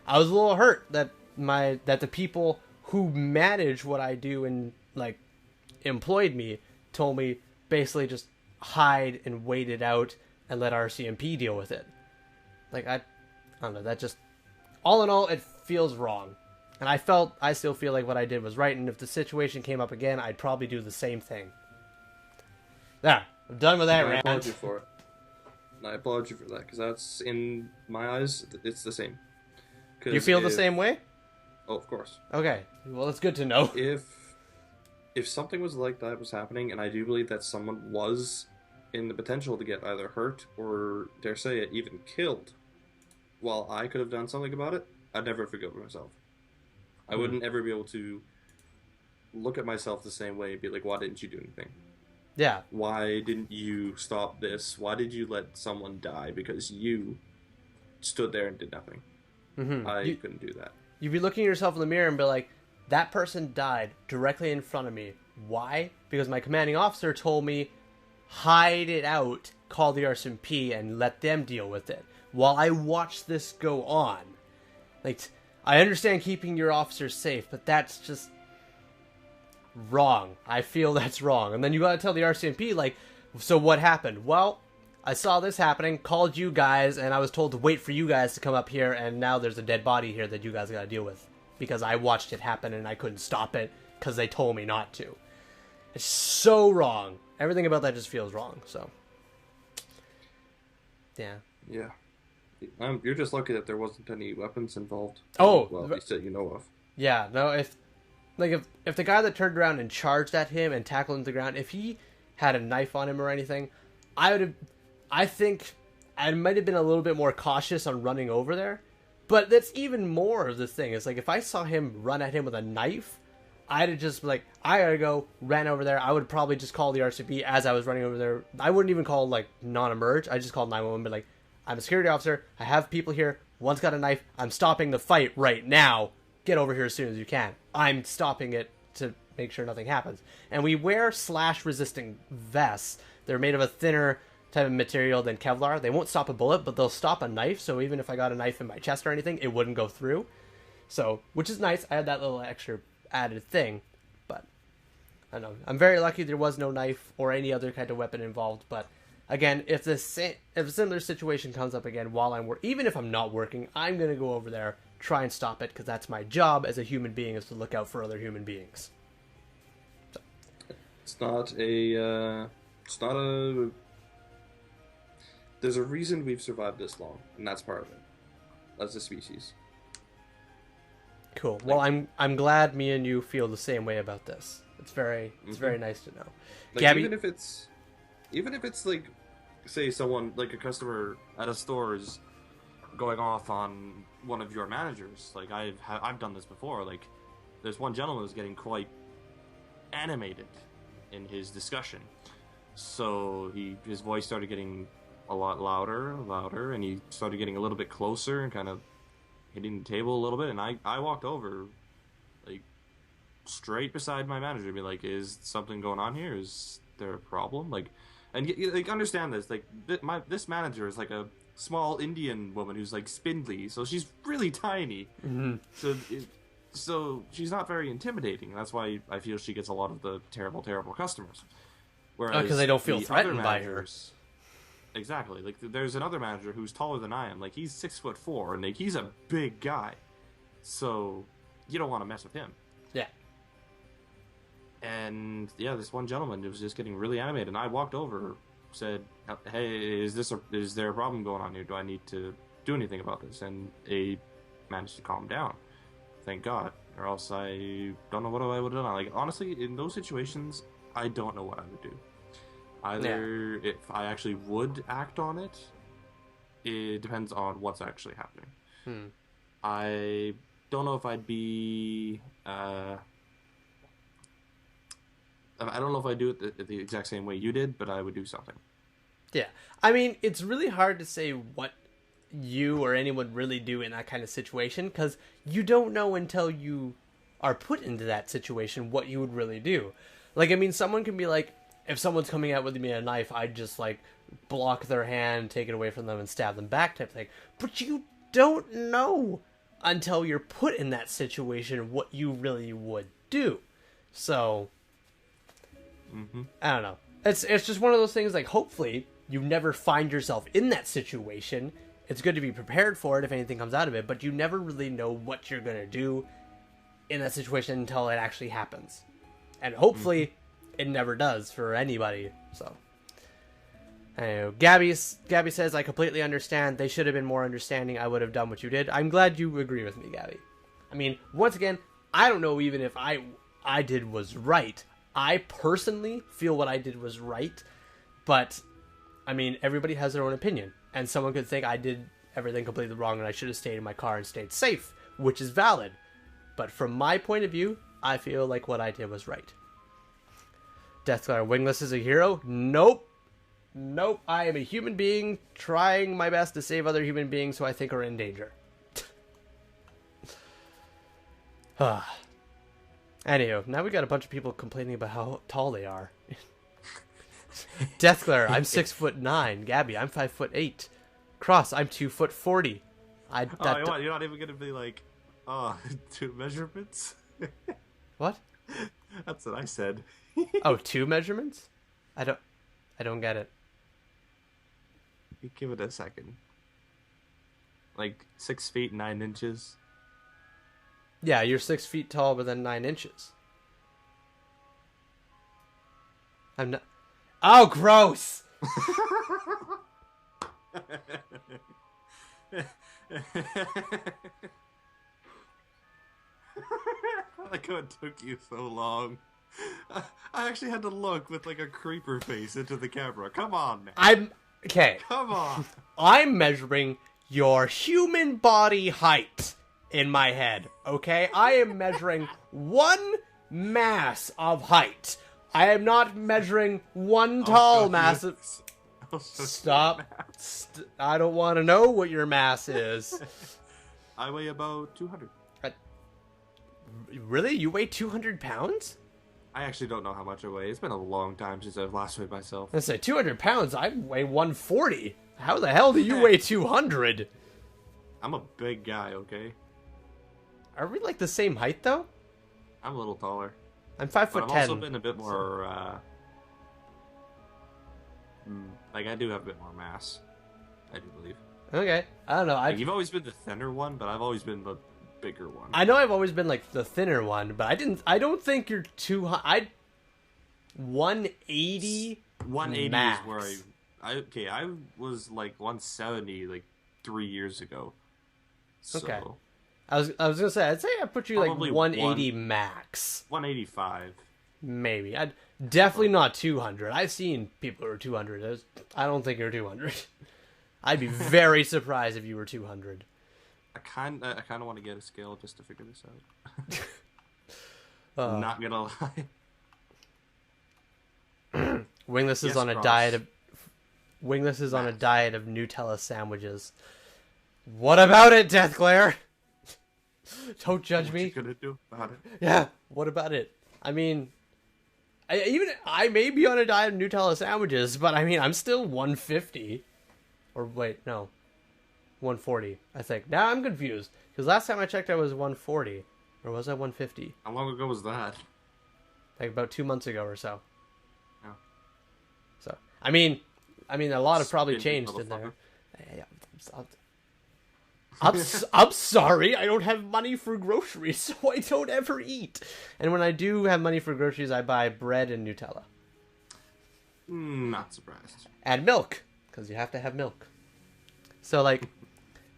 I was a little hurt that the people who manage what I do and, like, employed me told me basically just hide and wait it out and let RCMP deal with it. Like, I don't know. That just, all in all, it feels wrong. And I still feel like what I did was right. And if the situation came up again, I'd probably do the same thing. There. I'm done with that rant. I applaud you for it. I applaud you for that, because that's, in my eyes, it's the same. You feel the same way? Oh, of course. Okay. Well, it's good to know. If something was like that was happening, and I do believe that someone was in the potential to get either hurt or, dare say it, even killed, while I could have done something about it, I'd never forgive myself. I wouldn't ever be able to look at myself the same way and be like, why didn't you do anything? Yeah. Why didn't you stop this? Why did you let someone die? Because you stood there and did nothing. I couldn't do that. You'd be looking at yourself in the mirror and be like, that person died directly in front of me. Why? Because my commanding officer told me, hide it out, call the RCMP, and let them deal with it while I watch this go on. Like, I understand keeping your officers safe, but that's just wrong. I feel that's wrong. And then you gotta tell the RCMP, like, so what happened? Well, I saw this happening, called you guys, and I was told to wait for you guys to come up here, and now there's a dead body here that you guys gotta deal with. Because I watched it happen and I couldn't stop it because they told me not to. It's so wrong. Everything about that just feels wrong, so. Yeah. Yeah. You're just lucky that there wasn't any weapons involved. Oh! Well, at least that you know of. Yeah, no, if the guy that turned around and charged at him and tackled him to the ground, if he had a knife on him or anything, I think I might have been a little bit more cautious on running over there. But that's even more of the thing. It's like, if I saw him run at him with a knife, I'd have just been like, I gotta go, ran over there. I would probably just call the RCP as I was running over there. I wouldn't even call, like, non-emerge. I just called 911, but like, I'm a security officer. I have people here. One's got a knife. I'm stopping the fight right now. Get over here as soon as you can. I'm stopping it to make sure nothing happens. And we wear slash-resisting vests. They're made of a thinner type of material than Kevlar. They won't stop a bullet, but they'll stop a knife. So even if I got a knife in my chest or anything, it wouldn't go through. So, which is nice. I had that little extra added thing. But, I don't know. I'm very lucky there was no knife or any other kind of weapon involved. But, again, if a similar situation comes up again while I'm even if I'm not working, I'm going to go over there, try and stop it, because that's my job as a human being, is to look out for other human beings. So. It's not a... There's a reason we've survived this long, and that's part of it. As a species. Cool. Well, I'm glad me and you feel the same way about this. It's very nice to know. Like, Gabby, even if it's like, say someone, like a customer at a store is going off on one of your managers. Like, I've done this before. Like, there's one gentleman who's getting quite animated in his discussion. So his voice started getting a lot louder, and he started getting a little bit closer and kind of hitting the table a little bit. And I walked over, like, straight beside my manager to be like, is something going on here? Is there a problem? Like, and like, understand this. Like, this manager is like a small Indian woman who's like spindly, so she's really tiny. Mm-hmm. So she's not very intimidating. That's why I feel she gets a lot of the terrible customers. Whereas because they don't feel threatened by her. Exactly. Like, there's another manager who's taller than I am. Like, he's 6'4", and like, he's a big guy. So you don't want to mess with him. Yeah. And yeah, this one gentleman was just getting really animated, and I walked over, said, "Hey, is there a problem going on here? Do I need to do anything about this?" And they managed to calm down. Thank God. Or else I don't know what I would have done. Like, honestly, in those situations, I don't know what I would do. Either if I actually would act on it, it depends on what's actually happening. I don't know if I'd be... I don't know if I'd do it the exact same way you did, but I would do something. Yeah. I mean, it's really hard to say what you or anyone really do in that kind of situation, because you don't know until you are put into that situation what you would really do. Like, I mean, someone can be like, if someone's coming out with me a knife, I'd just, like, block their hand, take it away from them, and stab them back type thing. But you don't know until you're put in that situation what you really would do. So, I don't know. It's just one of those things, like, hopefully you never find yourself in that situation. It's good to be prepared for it if anything comes out of it, but you never really know what you're going to do in that situation until it actually happens. And hopefully... it never does for anybody. So, anyway, Gabby says, I completely understand. They should have been more understanding. I would have done what you did. I'm glad you agree with me, Gabby. I mean, once again, I don't know even if I did was right. I personally feel what I did was right. But, I mean, everybody has their own opinion. And someone could think I did everything completely wrong and I should have stayed in my car and stayed safe, which is valid. But from my point of view, I feel like what I did was right. Deathstar, Wingless is a hero? Nope. I am a human being trying my best to save other human beings who I think are in danger. Anywho, now we got a bunch of people complaining about how tall they are. Deathglare, I'm 6'9". Gabby, I'm 5'8". Cross, I'm 2'40". You're not even gonna be like, oh, 2 measurements? What? That's what I said. Oh, 2 measurements? I don't get it. You give it a second. Like 6 feet 9 inches. Yeah, you're 6 feet tall, but then 9 inches. I'm not. Oh, gross! Like how it took you so long. I actually had to look with like a creeper face into the camera. Come on, man. Okay. Come on. I'm measuring your human body height in my head, okay? I am measuring one mass of height. I am not measuring one tall mass of... Stop. I don't want to know what your mass is. I weigh about 200. Really? You weigh 200 pounds? I actually don't know how much I weigh. It's been a long time since I've last weighed myself. I say 200 pounds. I weigh 140. How the hell do you weigh 200? I'm a big guy, okay? Are we like the same height though? I'm a little taller. I'm 5'10". I've also been a bit more. Like I do have a bit more mass. I do believe. Okay, I don't know. Like, you've always been the thinner one, but I've always been the bigger one. I know I've always been like the thinner one, but I don't think you're too high. 180. 180 max. is where I was like 170 like 3 years ago. So Okay. I was gonna say I'd say I put you probably like 180 max. 185. Maybe. I'd definitely not 200. I've seen people who are 200. I don't think you're 200. I'd be very surprised if you were 200. I kind of want to get a scale just to figure this out. Not gonna lie. Wingless is on a diet of Nutella sandwiches. What about it, Deathglare? Don't judge me. What you gonna do about it? Yeah, what about it? I mean, I may be on a diet of Nutella sandwiches, but I mean, I'm still 150. Or wait, no. 140, I think. Now I'm confused. Because last time I checked, I was 140. Or was I 150? How long ago was that? Like about 2 months ago or so. Yeah. So, I mean, a lot have probably changed in there. I'm sorry, I don't have money for groceries, so I don't ever eat. And when I do have money for groceries, I buy bread and Nutella. Not surprised. And milk, because you have to have milk. So, like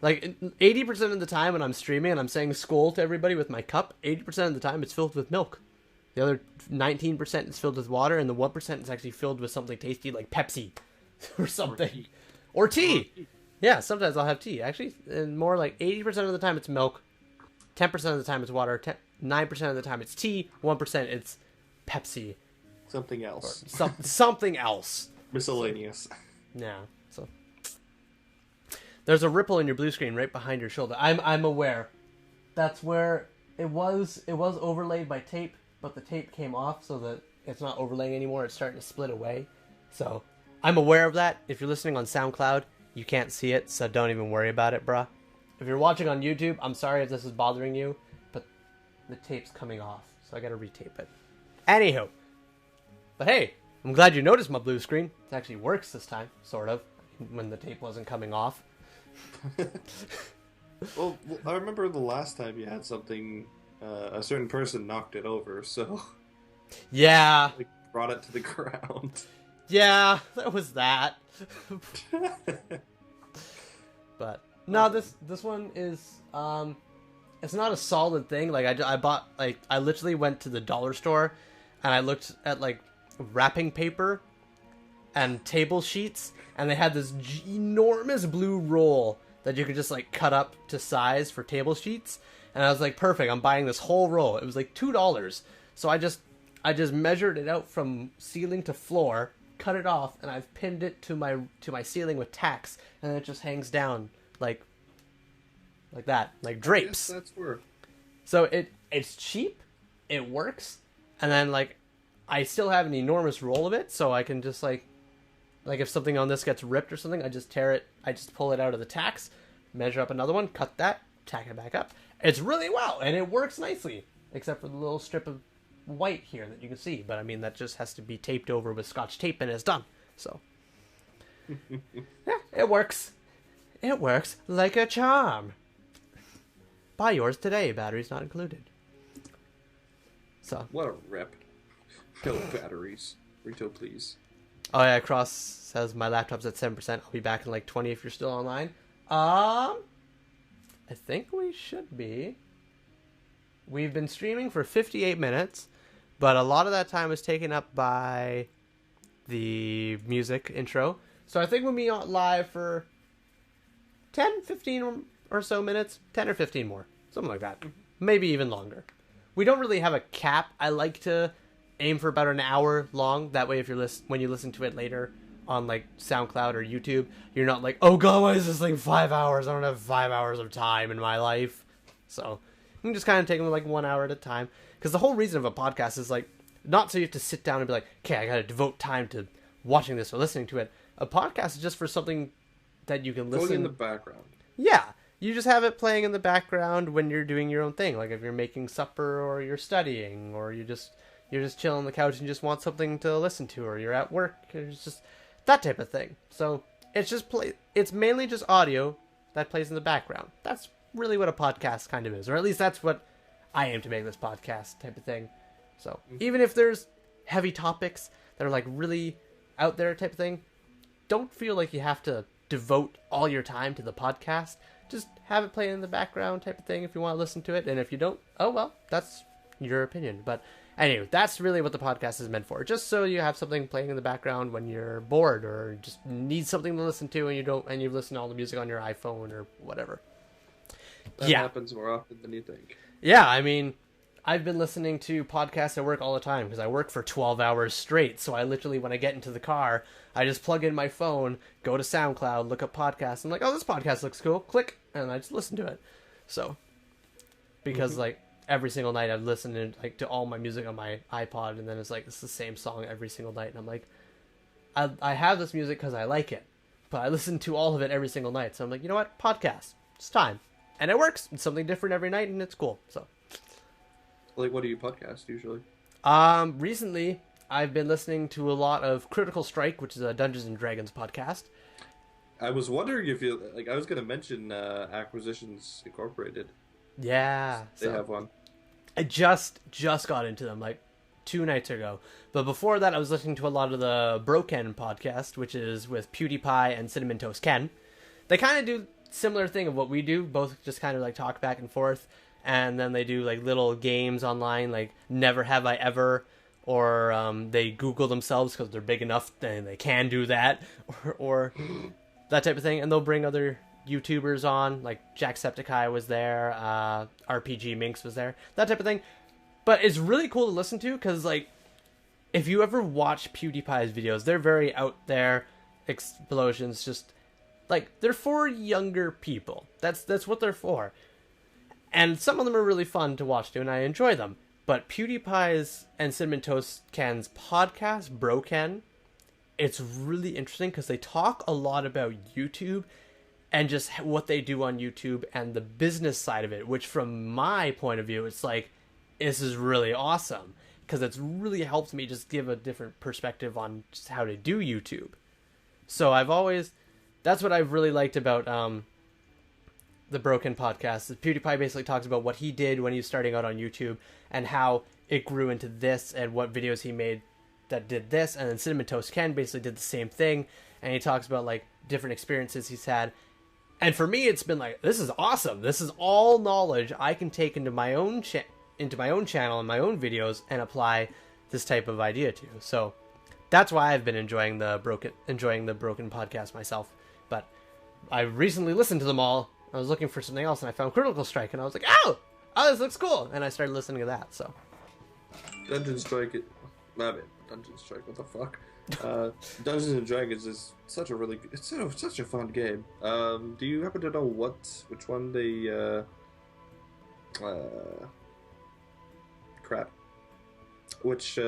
80% of the time when I'm streaming and I'm saying "skål" to everybody with my cup, 80% of the time it's filled with milk. The other 19% is filled with water, and the 1% is actually filled with something tasty like Pepsi or something. Or tea. Yeah, sometimes I'll have tea. Actually, and more like 80% of the time it's milk, 10% of the time it's water, 9% of the time it's tea, 1% it's Pepsi. Something else. Something else. Miscellaneous. Yeah. So there's a ripple in your blue screen right behind your shoulder. I'm aware. That's where it was overlaid by tape, but the tape came off so that it's not overlaying anymore. It's starting to split away. So I'm aware of that. If you're listening on SoundCloud, you can't see it, so don't even worry about it, bruh. If you're watching on YouTube, I'm sorry if this is bothering you, but the tape's coming off, so I gotta retape it. Anywho. But hey, I'm glad you noticed my blue screen. It actually works this time, sort of, when the tape wasn't coming off. Well, I remember the last time you had something, a certain person knocked it over, so... Yeah. Like, brought it to the ground. Yeah, that was that. But no, this one is it's not a solid thing. Like I bought, like, I literally went to the dollar store and I looked at like wrapping paper and table sheets, and they had this enormous blue roll that you could just like cut up to size for table sheets, and I was like, perfect, I'm buying this whole roll. It was like $2, so I just measured it out from ceiling to floor, cut it off, and I've pinned it to my ceiling with tacks, and it just hangs down like that, like drapes. Yes, that's where. So it's cheap, it works, and then like I still have an enormous roll of it, so I can just like if something on this gets ripped or something, I just tear it, I just pull it out of the tacks, measure up another one, cut that, tack it back up. It's really well, and it works nicely, except for the little strip of white here that you can see, but I mean, that just has to be taped over with Scotch tape and it's done. So yeah, it works. It works like a charm. Buy yours today, batteries not included. So what a rip. No batteries. Retail, please. Oh yeah, Cross says my laptop's at 7%. I'll be back in like 20 if you're still online. I think we should be. We've been streaming for 58 minutes, but a lot of that time was taken up by the music intro. So I think we'll be on live for 10, 15 or so minutes. 10 or 15 more. Something like that. Maybe even longer. We don't really have a cap. I like to aim for about an hour long. That way, if you're when you listen to it later on like SoundCloud or YouTube, you're not like, oh god, why is this thing 5 hours? I don't have 5 hours of time in my life. So you can just kind of take them like 1 hour at a time. Because the whole reason of a podcast is like, not so you have to sit down and be like, okay, I got to devote time to watching this or listening to it. A podcast is just for something that you can listen going in the background. Yeah. You just have it playing in the background when you're doing your own thing. Like if you're making supper or you're studying or you're just chilling on the couch and just want something to listen to, or you're at work. It's just that type of thing. So it's just it's mainly just audio that plays in the background. That's really what a podcast kind of is, or at least that's what I aim to make this podcast type of thing. So even if there's heavy topics that are like really out there type of thing, don't feel like you have to devote all your time to the podcast. Just have it play in the background type of thing if you want to listen to it. And if you don't, oh well, that's your opinion. But anyway, that's really what the podcast is meant for. Just so you have something playing in the background when you're bored or just need something to listen to and you listen to all the music on your iPhone or whatever. That happens more often than you think. Yeah, I mean, I've been listening to podcasts at work all the time because I work for 12 hours straight. So I literally, when I get into the car, I just plug in my phone, go to SoundCloud, look up podcasts. I'm like, oh, this podcast looks cool. Click. And I just listen to it. So, because like every single night I've listened to all my music on my iPod. And then it's like, it's the same song every single night. And I'm like, I have this music because I like it. But I listen to all of it every single night. So I'm like, you know what? Podcast. It's time. And it works. It's something different every night and it's cool. So. Like, what do you podcast usually? Recently, I've been listening to a lot of Critical Strike, which is a Dungeons and Dragons podcast. I was wondering if you I was going to mention Acquisitions Incorporated. Yeah, they have one. I just got into them like 2 nights ago, but before that, I was listening to a lot of the Broken podcast, which is with PewDiePie and Cinnamon Toast Ken. They kind of do similar thing of what we do, both just kind of like talk back and forth. And then they do like little games online, like Never Have I Ever, or they Google themselves because they're big enough and they can do that, or that type of thing. And they'll bring other YouTubers on, like Jacksepticeye was there, RPG Minx was there, that type of thing. But it's really cool to listen to because, like, if you ever watch PewDiePie's videos, they're very out there, explosions, just like they're for younger people. That's what they're for. And some of them are really fun to watch too, and I enjoy them. But PewDiePie's and Cinnamon Toast Ken's podcast, Broken, it's really interesting because they talk a lot about YouTube and just what they do on YouTube and the business side of it, which from my point of view, it's like, this is really awesome because it's really helped me just give a different perspective on just how to do YouTube. So that's what I've really liked about the Broken podcast. PewDiePie basically talks about what he did when he was starting out on YouTube and how it grew into this and what videos he made that did this. And then Cinnamon Toast Ken basically did the same thing. And he talks about like different experiences he's had. And for me, it's been like, this is awesome. This is all knowledge I can take into my own channel and my own videos and apply this type of idea to. So that's why I've been enjoying the Broken podcast myself. But I recently listened to them all. I was looking for something else and I found Critical Strike and I was like, oh, this looks cool. And I started listening to that. So Dungeon Strike, what the fuck? Dungeons and Dragons is such a fun game. Do you happen to know which one they which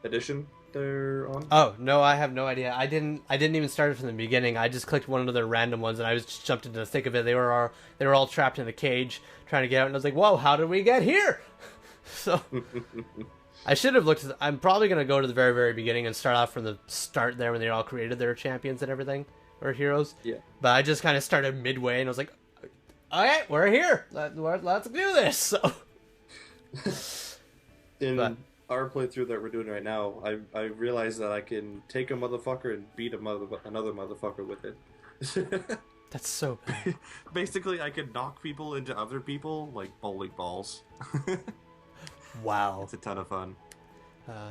edition they're on? Oh no, I have no idea. I didn't even start it from the beginning. I just clicked one of their random ones, and I was just jumped into the thick of it. They were all trapped in a cage trying to get out, and I was like, "Whoa, how did we get here?" So I should have looked. I'm probably gonna go to the very, very beginning and start off from the start there when they all created their champions and everything, or heroes. Yeah. But I just kind of started midway, and I was like, "All right, we're here. Let's do this." So. In our playthrough that we're doing right now, I realized that I can take a motherfucker and beat another motherfucker with it. That's so bad. Basically, I can knock people into other people like bowling balls. Wow. It's a ton of fun.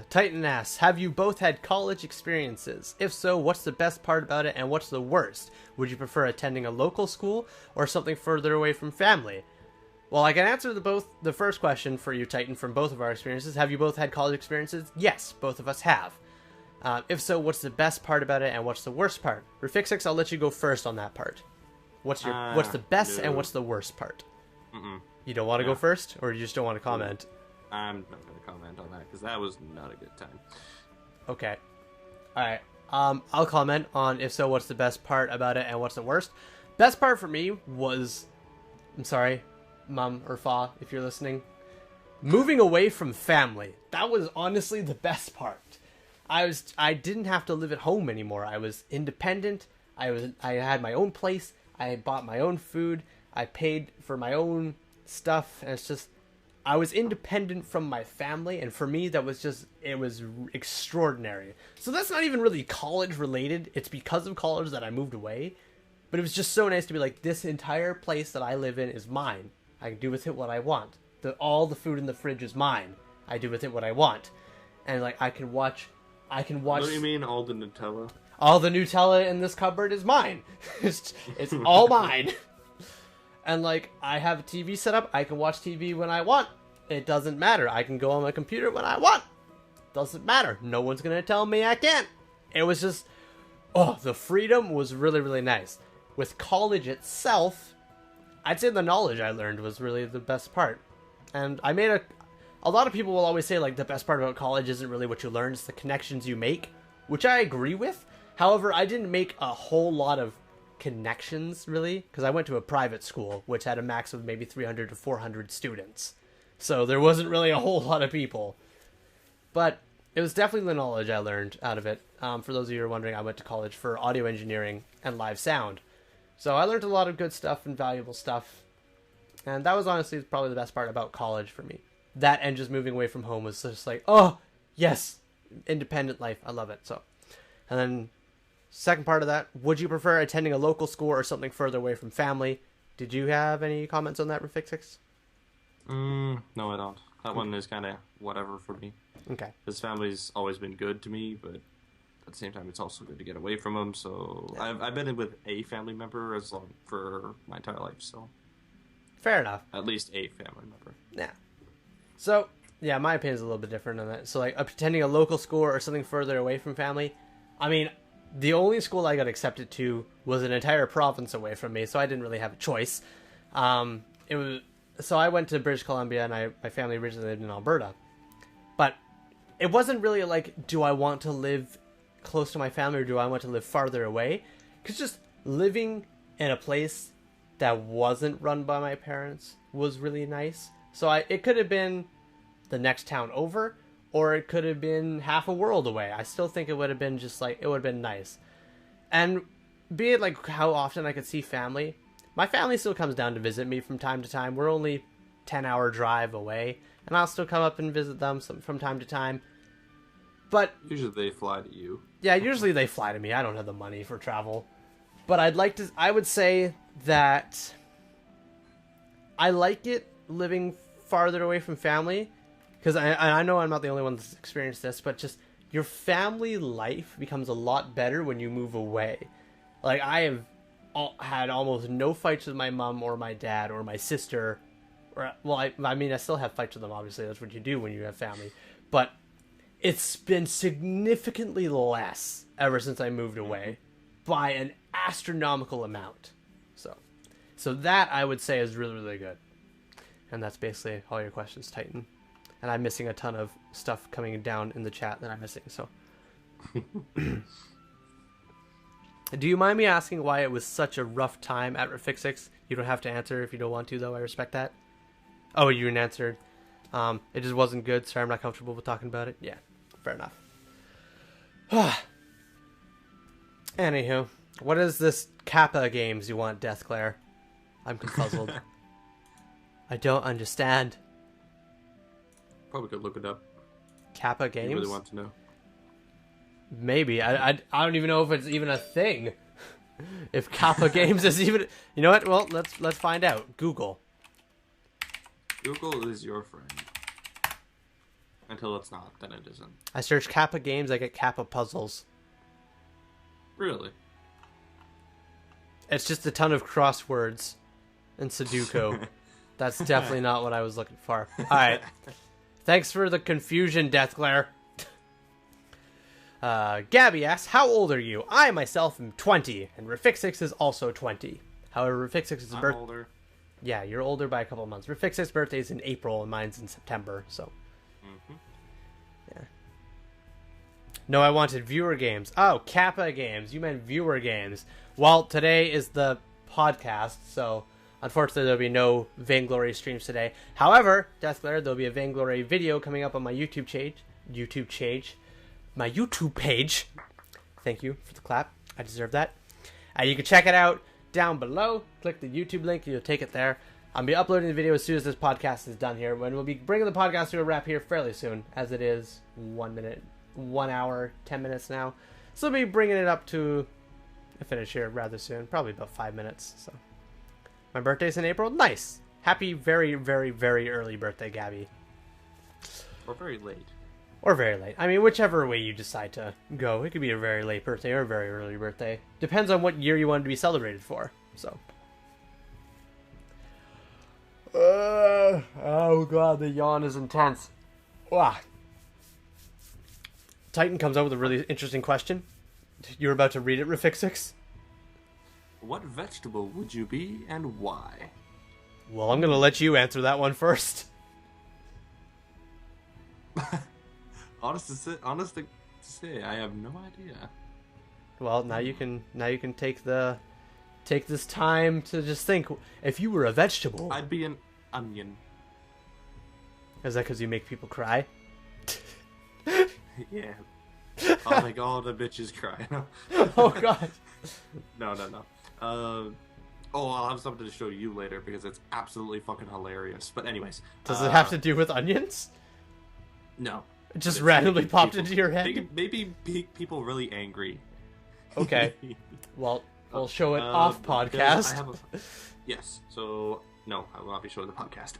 Titan asks, have you both had college experiences? If so, what's the best part about it and what's the worst? Would you prefer attending a local school or something further away from family? Well, I can answer the first question for you, Titan, from both of our experiences. Have you both had college experiences? Yes, both of us have. If so, what's the best part about it and what's the worst part? Rufixix, I'll let you go first on that part. What's the best and what's the worst part? You don't want to go first, or you just don't want to comment? I'm not going to comment on that because that was not a good time. Okay. Alright. I'll comment on if so, what's the best part about it and what's the worst. Best part for me was, I'm sorry, Mom or Fa, if you're listening, moving away from family. That was honestly the best part. I didn't have to live at home anymore. I was independent. I had my own place. I bought my own food. I paid for my own stuff. And it's just, I was independent from my family. And for me, it was extraordinary. So that's not even really college related. It's because of college that I moved away. But it was just so nice to be like, this entire place that I live in is mine. I can do with it what I want. All the food in the fridge is mine. I do with it what I want. And like, I can watch. What do you mean all the Nutella? All the Nutella in this cupboard is mine. It's all mine. And like, I have a TV set up. I can watch TV when I want. It doesn't matter. I can go on my computer when I want. Doesn't matter. No one's gonna tell me I can't. It was just, the freedom was really, really nice. With college itself, I'd say the knowledge I learned was really the best part. And I made a lot of people will always say, like, the best part about college isn't really what you learn, it's the connections you make, which I agree with. However, I didn't make a whole lot of connections, really, because I went to a private school, which had a max of maybe 300 to 400 students. So there wasn't really a whole lot of people. But it was definitely the knowledge I learned out of it. For those of you who are wondering, I went to college for audio engineering and live sound. So I learned a lot of good stuff and valuable stuff. And that was honestly probably the best part about college for me. That and just moving away from home was just like, oh, yes, independent life. I love it. So, and then second part of that, would you prefer attending a local school or something further away from family? Did you have any comments on that, Rufixix? No, I don't. That one is kind of whatever for me. Okay. His family's always been good to me, but at the same time, it's also good to get away from them. So yeah. I've been in with a family member for my entire life. So fair enough. At least a family member. Yeah. So yeah, my opinion is a little bit different on that. So like attending a local school or something further away from family. I mean, the only school I got accepted to was an entire province away from me, so I didn't really have a choice. So I went to British Columbia, and my family originally lived in Alberta. But it wasn't really like, do I want to live close to my family or do I want to live farther away? Because just living in a place that wasn't run by my parents was really nice. So it could have been the next town over, or it could have been half a world away. I still think it would have been just like, it would have been nice. And be it like how often I could see family, my family still comes down to visit me from time to time. We're only 10-hour drive away, and I'll still come up and visit them from time to time. But usually they fly to you. Yeah, usually they fly to me. I don't have the money for travel. But I would say that I like it living farther away from family, because I know I'm not the only one that's experienced this, but just your family life becomes a lot better when you move away. Like, I have had almost no fights with my mom or my dad or my sister. I mean, I still have fights with them, obviously. That's what you do when you have family. But it's been significantly less ever since I moved away by an astronomical amount. So that, I would say, is really, really good. And that's basically all your questions, Titan. and I'm missing a ton of stuff coming down in the chat that I'm missing. So, do you mind me asking why it was such a rough time at Refixix? You don't have to answer if you don't want to, though. I respect that. Oh, you didn't answer. It just wasn't good. Sorry, I'm not comfortable with talking about it. Yeah, fair enough. Anywho, what is this Kappa games you want, Deathclair? I'm confuzzled. I don't understand. Probably could look it up. Kappa games? You really want to know? Maybe. I don't even know if it's even a thing. If Kappa games is even... You know what? Well, let's find out. Google. Google is your friend. Until it's not, then it isn't. I search Kappa games, I get Kappa puzzles. Really? It's just a ton of crosswords and Sudoku. That's definitely not what I was looking for. Alright. Thanks for the confusion, Deathglare. Gabby asks, how old are you? I myself am 20, and Refixix is also 20. However, Refixix's birthday... I'm older. Yeah, you're older by a couple of months. Refixix's birthday is in April, and mine's in September, so... Yeah. No, I wanted viewer games. Oh, Kappa games. You meant viewer games. Well, today is the podcast, so unfortunately there'll be no Vainglory streams today. However, Deathglare, there'll be a Vainglory video coming up on my YouTube page. Thank you for the clap. I deserve that. You can check it out down below. Click the YouTube link. You'll take it there. I'll be uploading the video as soon as this podcast is done here. When we'll be bringing the podcast to a wrap here fairly soon, as it is 1 hour, 10 minutes now. So I'll be bringing it up to a finish here rather soon. Probably about 5 minutes. So my birthday's in April. Nice. Happy very, very, very early birthday, Gabby. Or very late. Or very late. I mean, whichever way you decide to go. It could be a very late birthday or a very early birthday. Depends on what year you want to be celebrated for. So. Oh god, the yawn is intense. Wow. Titan comes up with a really interesting question. You're about to read it, Refixix? What vegetable would you be and why? Well, I'm going to let you answer that one first. Honest to say, I have no idea. Well, now you can take this time to just think. If you were a vegetable, I'd be an onion. Is that because you make people cry? Yeah. I'll make all the bitches cry. Oh god. No. I'll have something to show you later because it's absolutely fucking hilarious. But anyways. Does it have to do with onions? No. It just randomly popped into your head? Maybe people really angry. Okay. Well, we'll show it off podcast. Yes. So, no, I will not be showing the podcast.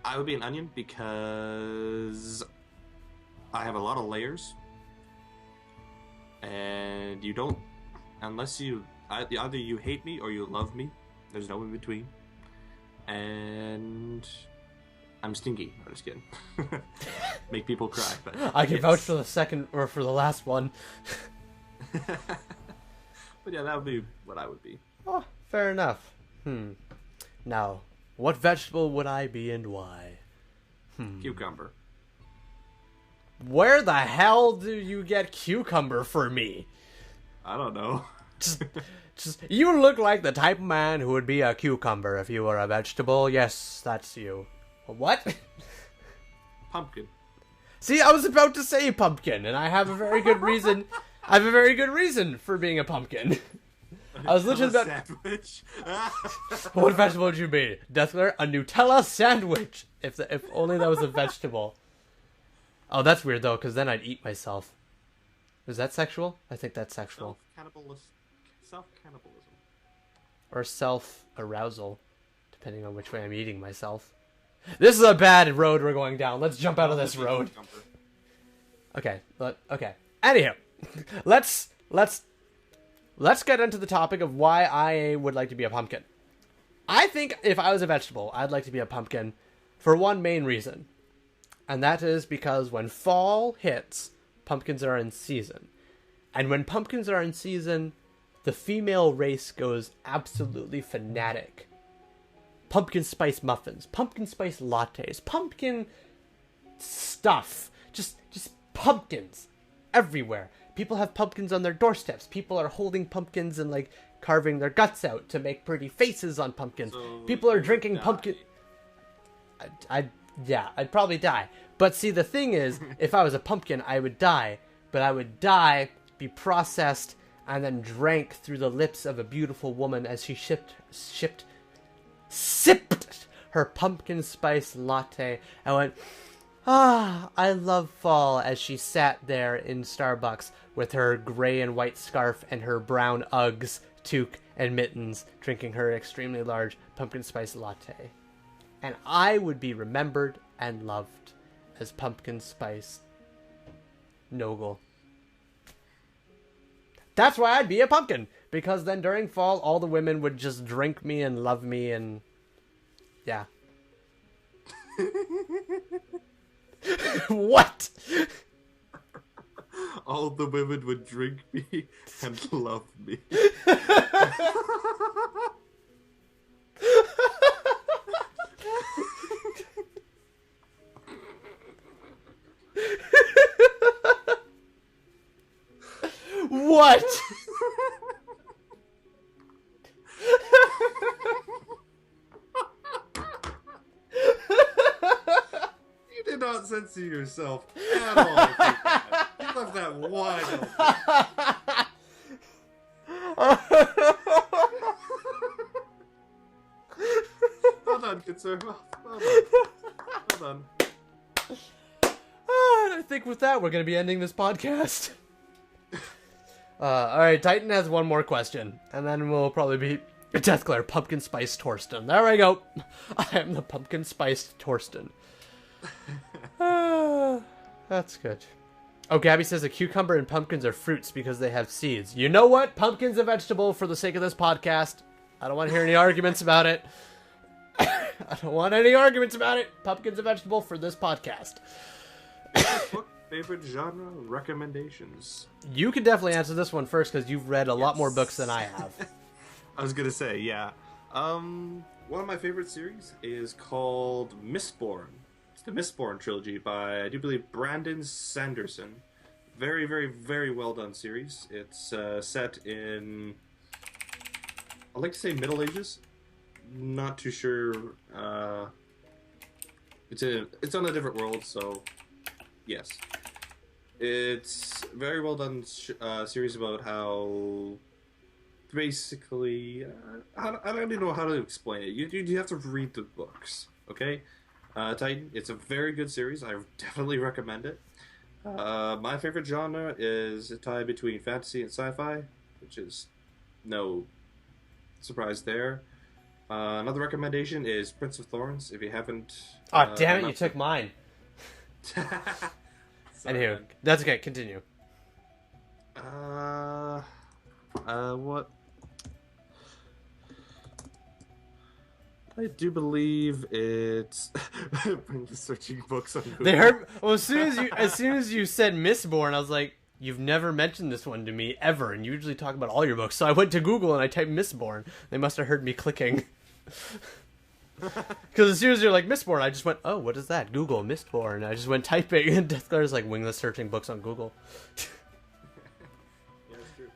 I would be an onion because I have a lot of layers. And you don't... Unless you... Either you hate me or you love me. There's no in between. And... I'm stinky. I'm just kidding. Make people cry. But I can vouch for the second or for the last one. But yeah, that would be what I would be. Oh, fair enough. Now, what vegetable would I be and why? Cucumber. Where the hell do you get cucumber for me? I don't know. Just you look like the type of man who would be a cucumber if you were a vegetable. Yes, that's you. What? Pumpkin. See, I was about to say pumpkin, and I have a very good reason. I have a very good reason for being a pumpkin. I was literally about. Sandwich. What vegetable would you be, Deathglare? A Nutella sandwich. If only that was a vegetable. Oh, that's weird though, because then I'd eat myself. Is that sexual? I think that's sexual. Self-cannibalism. Or self-arousal, depending on which way I'm eating myself. This is a bad road we're going down. Let's jump out of this road. Okay, okay. Anyhow, let's get into the topic of why I would like to be a pumpkin. I think if I was a vegetable, I'd like to be a pumpkin for one main reason. And that is because when fall hits, pumpkins are in season. And when pumpkins are in season, the female race goes absolutely fanatic. pumpkin spice muffins, pumpkin spice lattes, pumpkin stuff. Just pumpkins everywhere. People have pumpkins on their doorsteps. People are holding pumpkins and like carving their guts out to make pretty faces on pumpkins. So people are drinking pumpkin. I'd probably die. But see, the thing is, if I was a pumpkin, I would die. But I would die, be processed, and then drank through the lips of a beautiful woman as she sipped her pumpkin spice latte and went, I love fall, as she sat there in Starbucks with her gray and white scarf and her brown Uggs, toque, and mittens, drinking her extremely large pumpkin spice latte. And I would be remembered and loved as pumpkin spice Noggle. That's why I'd be a pumpkin, because then during fall, all the women would just drink me and love me, and yeah. What? All the women would drink me and love me. What? You did not censor yourself at all. You left that wide open. Well done, good sir. Well done. I think with that, we're going to be ending this podcast. Alright, Titan has one more question, and then we'll probably be Deathglare Pumpkin Spice Torsten. There we go. I am the Pumpkin Spice Torsten. That's good. Oh, Gabby says a cucumber and pumpkins are fruits because they have seeds. You know what? Pumpkin's a vegetable for the sake of this podcast. I don't want to hear any arguments about it. I don't want any arguments about it. Pumpkin's a vegetable for this podcast. Book favorite genre recommendations? You could definitely answer this one first because you've read a lot more books than I have. I was gonna say, yeah. One of my favorite series is called Mistborn. It's the Mistborn trilogy by, I do believe, Brandon Sanderson. Very, very, very well done series. It's set in, I'd like to say Middle Ages. Not too sure. It's on a different world, so yes. It's very well done series about how basically I don't even know how to explain it. You have to read the books, okay? Titan, it's a very good series. I definitely recommend it. My favorite genre is a tie between fantasy and sci-fi, which is no surprise there. Another recommendation is Prince of Thorns. If you haven't, oh damn it! You took mine. Anywho, that's okay. Continue. What? I do believe it's bring the searching books on Google. They heard. Well, as soon as you said Mistborn, I was like, you've never mentioned this one to me ever, and you usually talk about all your books. So I went to Google and I typed Mistborn. They must have heard me clicking. Because as soon as you're like Mistborn, I just went, oh, what is that? Google Mistborn. I just went typing, and Deathglare's like wingless searching books on Google. Yeah, that's true.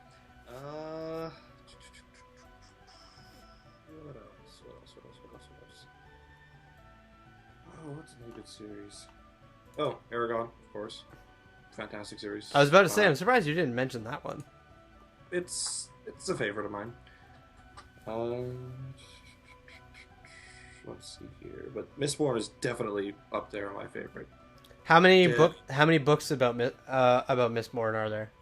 What else? Oh, what's another good series? Oh, Aragon, of course. Fantastic series. I was about to say, I'm surprised you didn't mention that one. It's a favorite of mine. Let's see here, but Mistborn is definitely up there on my favorite. How many books about Mistborn are there?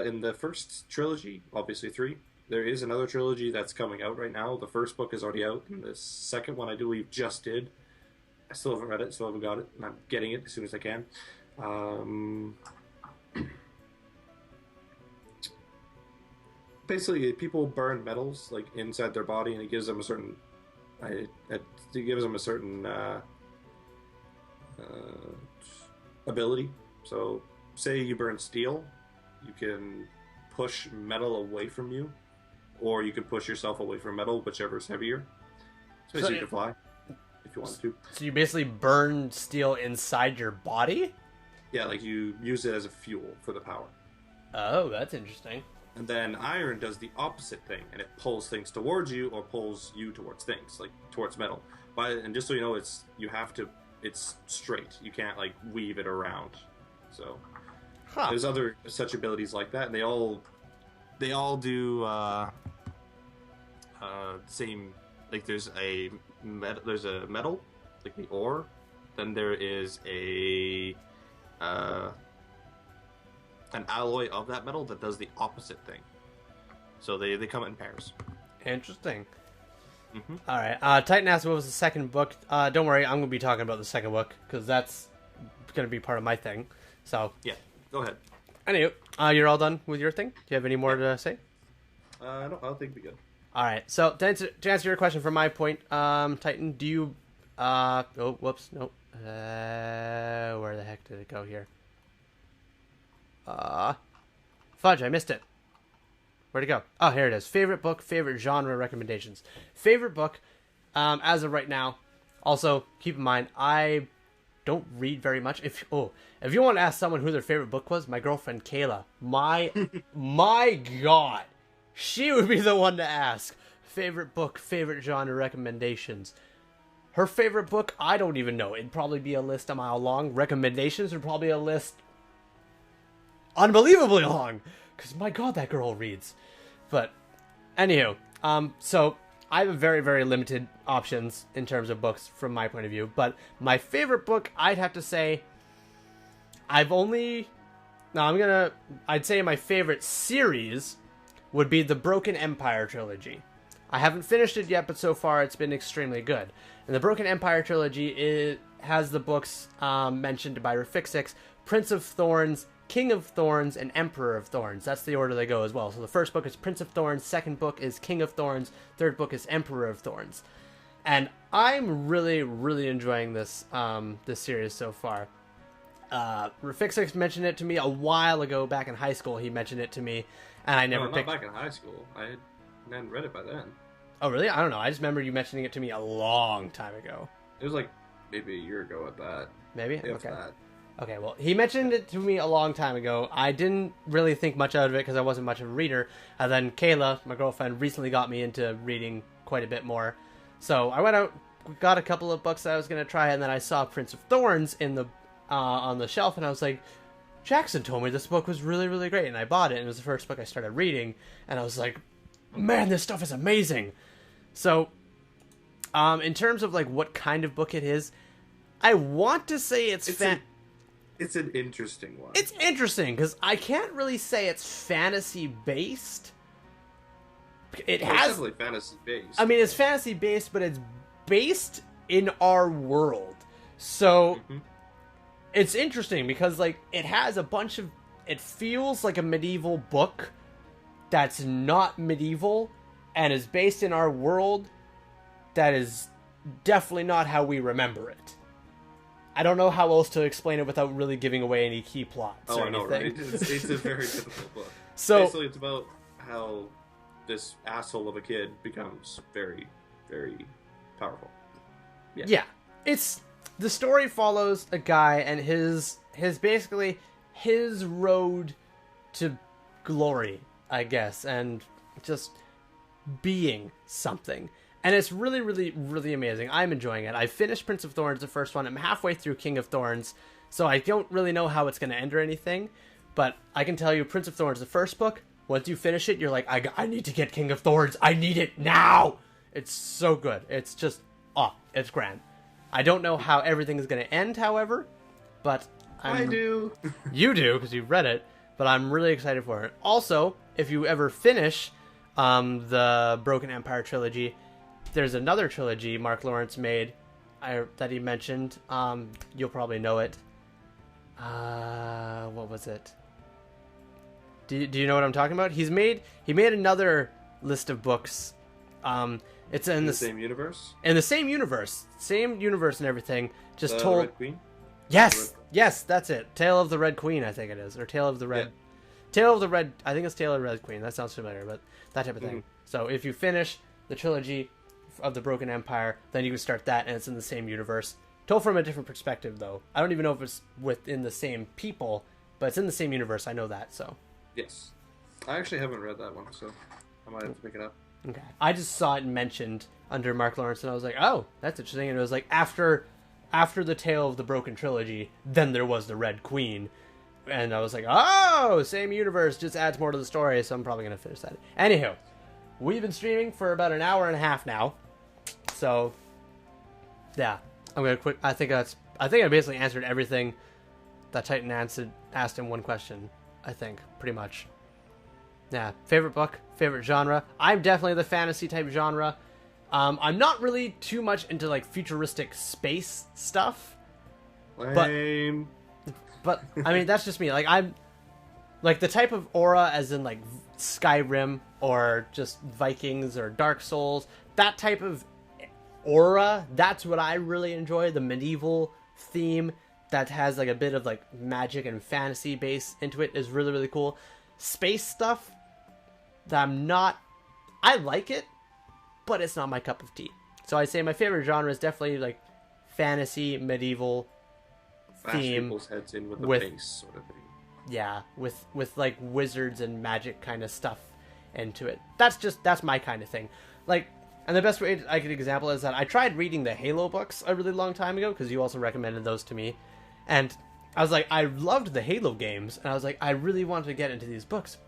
In the first trilogy, obviously 3. There is another trilogy that's coming out right now. The first book is already out, and the second one I do believe just did. I still haven't read it, still haven't got it, and I'm getting it as soon as I can. Basically, people burn metals like inside their body, and it gives them a certain. It gives them a certain ability. So, say you burn steel, you can push metal away from you, or you can push yourself away from metal, whichever is heavier. So you can fly if you want to. So you basically burn steel inside your body? Yeah, like you use it as a fuel for the power. Oh, that's interesting. And then iron does the opposite thing, and it pulls things towards you or pulls you towards things, like towards metal. And just so you know, it's straight. You can't like weave it around. So there's other such abilities like that, and they all do same. Like there's a metal, like the ore. Then there is an alloy of that metal that does the opposite thing. So they come in pairs. Interesting. Mm-hmm. All right. Titan asked what was the second book. Don't worry, I'm going to be talking about the second book because that's going to be part of my thing. So yeah, go ahead. Anyway, you're all done with your thing? Do you have any more to say? I don't think we good. All right. So to answer your question from my point, Titan, do you? Oh, whoops, no. Where the heck did it go here? Fudge, I missed it. Where'd it go? Oh, here it is. Favorite book, favorite genre recommendations. Favorite book, as of right now. Also, keep in mind, I don't read very much. If you want to ask someone who their favorite book was, my girlfriend Kayla. My God, she would be the one to ask. Favorite book, favorite genre recommendations. Her favorite book, I don't even know. It'd probably be a list a mile long. Recommendations would probably be a list unbelievably long, because my God, that girl reads. But anywho, so I have very, very limited options in terms of books from my point of view. But my favorite book, I'd have to say, I'd say my favorite series would be the Broken Empire trilogy. I haven't finished it yet, but so far it's been extremely good. And the Broken Empire trilogy has the books mentioned by Rafixix, Prince of Thorns, King of Thorns, and Emperor of Thorns. That's the order they go as well. So the first book is Prince of Thorns, second book is King of Thorns, third book is Emperor of Thorns. And I'm really, really enjoying this series so far. Rafixix mentioned it to me a while ago, back in high school. He mentioned it to me, and I never picked... Not back in high school. I hadn't read it by then. Oh, really? I don't know. I just remember you mentioning it to me a long time ago. It was like maybe a year ago at that. Maybe? If okay. that. Okay, well, he mentioned it to me a long time ago. I didn't really think much out of it because I wasn't much of a reader. And then Kayla, my girlfriend, recently got me into reading quite a bit more. So I went out, got a couple of books that I was going to try, and then I saw Prince of Thorns on the shelf, and I was like, Jackson told me this book was really, really great, and I bought it, and it was the first book I started reading, and I was like, man, this stuff is amazing. So, in terms of like what kind of book it is, I want to say it's an interesting one. It's interesting, because I can't really say it's fantasy-based. It's definitely fantasy-based. I mean, it's fantasy-based, but it's based in our world. So, it's interesting, because, like, it has a bunch of... It feels like a medieval book that's not medieval, and is based in our world that is definitely not how we remember it. I don't know how else to explain it without really giving away any key plots or anything. Right? It's a very difficult book. So basically, it's about how this asshole of a kid becomes very, very powerful. Yeah. It's the story follows a guy and his basically his road to glory, I guess, and just being something. And it's really, really, really amazing. I'm enjoying it. I finished Prince of Thorns, the first one. I'm halfway through King of Thorns, so I don't really know how it's going to end or anything. But I can tell you, Prince of Thorns, the first book, once you finish it, you're like, I need to get King of Thorns. I need it now! It's so good. It's just, it's grand. I don't know how everything is going to end, however, but I do. You do, because you've read it, but I'm really excited for it. Also, if you ever finish the Broken Empire trilogy, there's another trilogy Mark Lawrence made that he mentioned. You'll probably know it. What was it? Do you know what I'm talking about? He made another list of books. It's in the same universe. In the same universe and everything. Just told. Red Queen? Yes, that's it. Tale of the Red Queen, I think it is, or Tale of the Red. Yeah. Tale of the Red. I think it's Tale of the Red Queen. That sounds familiar, but that type of thing. So if you finish the trilogy, of the Broken Empire, then you can start that, and it's in the same universe. Told from a different perspective, though. I don't even know if it's within the same people, but it's in the same universe. I know that, so. Yes. I actually haven't read that one, so I might have to pick it up. Okay. I just saw it mentioned under Mark Lawrence, and I was like, oh, that's interesting. And it was like, after the Tale of the Broken Trilogy, then there was the Red Queen. And I was like, oh, same universe, just adds more to the story, so I'm probably going to finish that. Anywho, we've been streaming for about an hour and a half now. So, yeah. I'm going to quit. I think I basically answered everything that Titan asked in one question. I think, pretty much. Yeah. Favorite book, favorite genre. I'm definitely the fantasy type genre. I'm not really too much into like futuristic space stuff. Lame. But I mean, that's just me. Like, I'm like the type of aura, as in like Skyrim or just Vikings or Dark Souls. That type of aura, that's what I really enjoy. The medieval theme that has like a bit of like magic and fantasy base into it is really, really cool. Space stuff that I like it, but it's not my cup of tea. So I'd say my favorite genre is definitely like fantasy, medieval theme. People's heads in with the base sort of thing. Yeah, with like wizards and magic kind of stuff into it. That's my kind of thing. Like, and the best way I could example is that I tried reading the Halo books a really long time ago, because you also recommended those to me. And I was like, I loved the Halo games, and I was like, I really wanted to get into these books,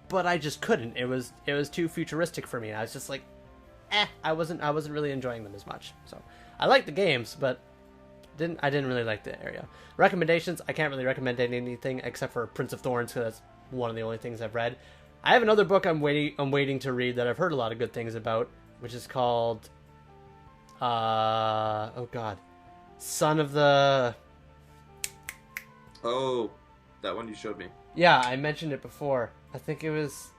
but I just couldn't. It was too futuristic for me. And I was just like, I wasn't really enjoying them as much. So I liked the games, but I didn't really like the area. Recommendations, I can't really recommend anything except for Prince of Thorns, because that's one of the only things I've read. I have another book I'm waiting to read that I've heard a lot of good things about, which is called Son of the... Oh, that one you showed me. Yeah, I mentioned it before. I think it was...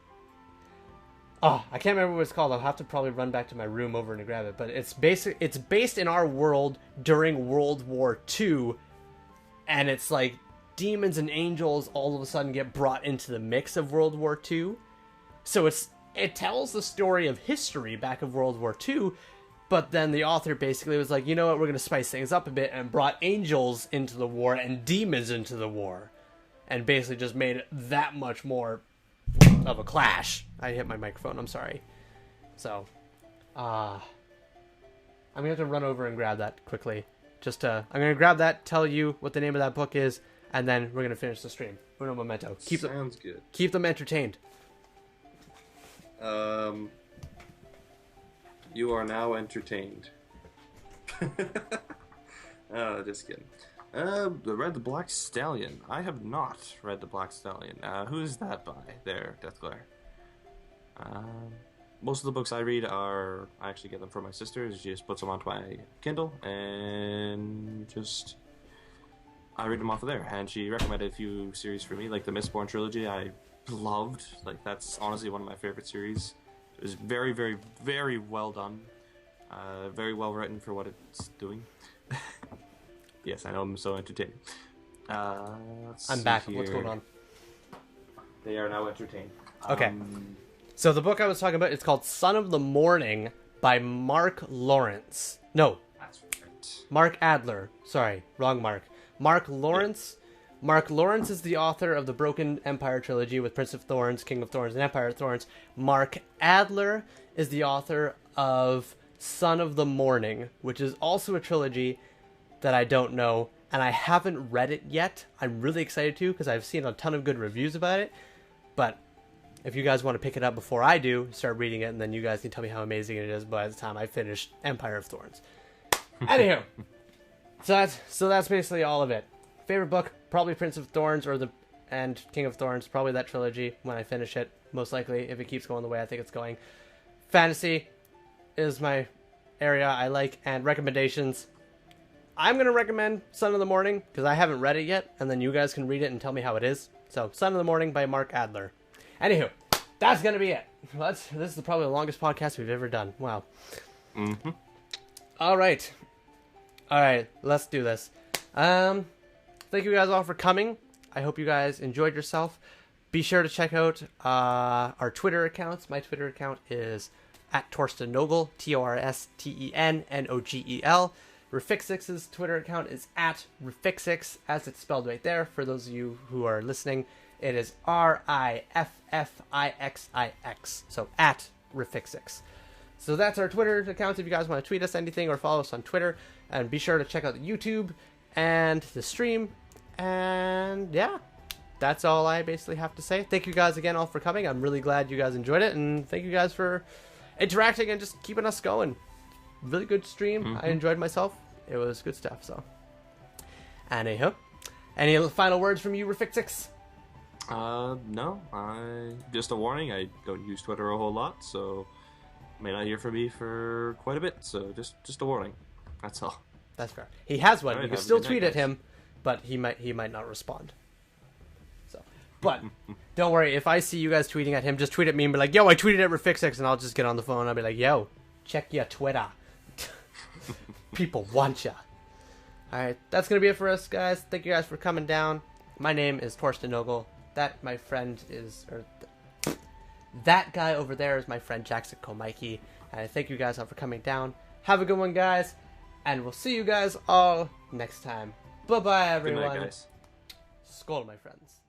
Oh, I can't remember what it's called. I'll have to probably run back to my room over and grab it. But it's based in our world during World War II. And it's like demons and angels all of a sudden get brought into the mix of World War II. So it tells the story of history back of World War II. But then the author basically was like, you know what, we're going to spice things up a bit, and brought angels into the war and demons into the war. And basically just made it that much more of a clash. I hit my microphone, I'm sorry. So, I'm going to have to run over and grab that quickly. I'm going to grab that, tell you what the name of that book is, and then we're going to finish the stream. Uno momento. Sounds good. Keep them entertained. You are now entertained. Oh, just kidding. Read The Black Stallion. I have not read The Black Stallion. Who is that by? There, Deathglare. Most of the books I read I actually get them from my sister. She just puts them onto my Kindle, and I read them off of there. And she recommended a few series for me, like the Mistborn trilogy. I loved. Like, that's honestly one of my favorite series. It was very, very, very well done. Very well written for what it's doing. Yes, I know I'm so entertaining. I'm back. What's going on? They are now entertained. Okay. So the book I was talking about, it's called Son of the Morning by Mark Lawrence. No. That's right. Mark Adler. Sorry, wrong Mark. Mark Lawrence. Yeah. Mark Lawrence is the author of the Broken Empire trilogy with Prince of Thorns, King of Thorns, and Empire of Thorns. Mark Adler is the author of Son of the Morning, which is also a trilogy that I don't know, and I haven't read it yet. I'm really excited to, because I've seen a ton of good reviews about it. But if you guys want to pick it up before I do, start reading it, and then you guys can tell me how amazing it is by the time I finish Empire of Thorns. Anywho, so that's basically all of it. Favorite book, probably Prince of Thorns and King of Thorns, probably that trilogy when I finish it, most likely, if it keeps going the way I think it's going. Fantasy is my area I like, and recommendations. I'm going to recommend Son of the Morning, because I haven't read it yet, and then you guys can read it and tell me how it is. So, Son of the Morning by Mark Adler. Anywho, that's going to be it. This is probably the longest podcast we've ever done. Wow. Mm-hmm. All right, let's do this. Thank you guys all for coming. I hope you guys enjoyed yourself. Be sure to check out our Twitter accounts. My Twitter account is at Torsten Nogel, TORSTENNOGEL. Rifixix's Twitter account is at Rifixix, as it's spelled right there. For those of you who are listening, it is RIFFIXIX, so at Rifixix. So that's our Twitter account if you guys want to tweet us anything or follow us on Twitter. And be sure to check out the YouTube and the stream. And yeah, that's all I basically have to say. Thank you guys again all for coming. I'm really glad you guys enjoyed it. And thank you guys for interacting and just keeping us going. Really good stream. Mm-hmm. I enjoyed myself. It was good stuff. So, anyhow, any final words from you, Rifixix? No. Just a warning. I don't use Twitter a whole lot, so may not hear from me for quite a bit. So just a warning. That's all. That's fair. He has one. Right, you can still tweet at him, but he might not respond. So, but don't worry. If I see you guys tweeting at him, just tweet at me and be like, "Yo, I tweeted at Rifixix," and I'll just get on the phone and I'll be like, "Yo, check your Twitter." People want ya. Alright, that's going to be it for us, guys. Thank you guys for coming down. My name is Torsten Nogel. That, my friend, is... that guy over there is my friend Jackson Komaiki. And I thank you guys all for coming down. Have a good one, guys. And we'll see you guys all next time. Bye-bye, everyone. Good night, guys. Skål, my friends.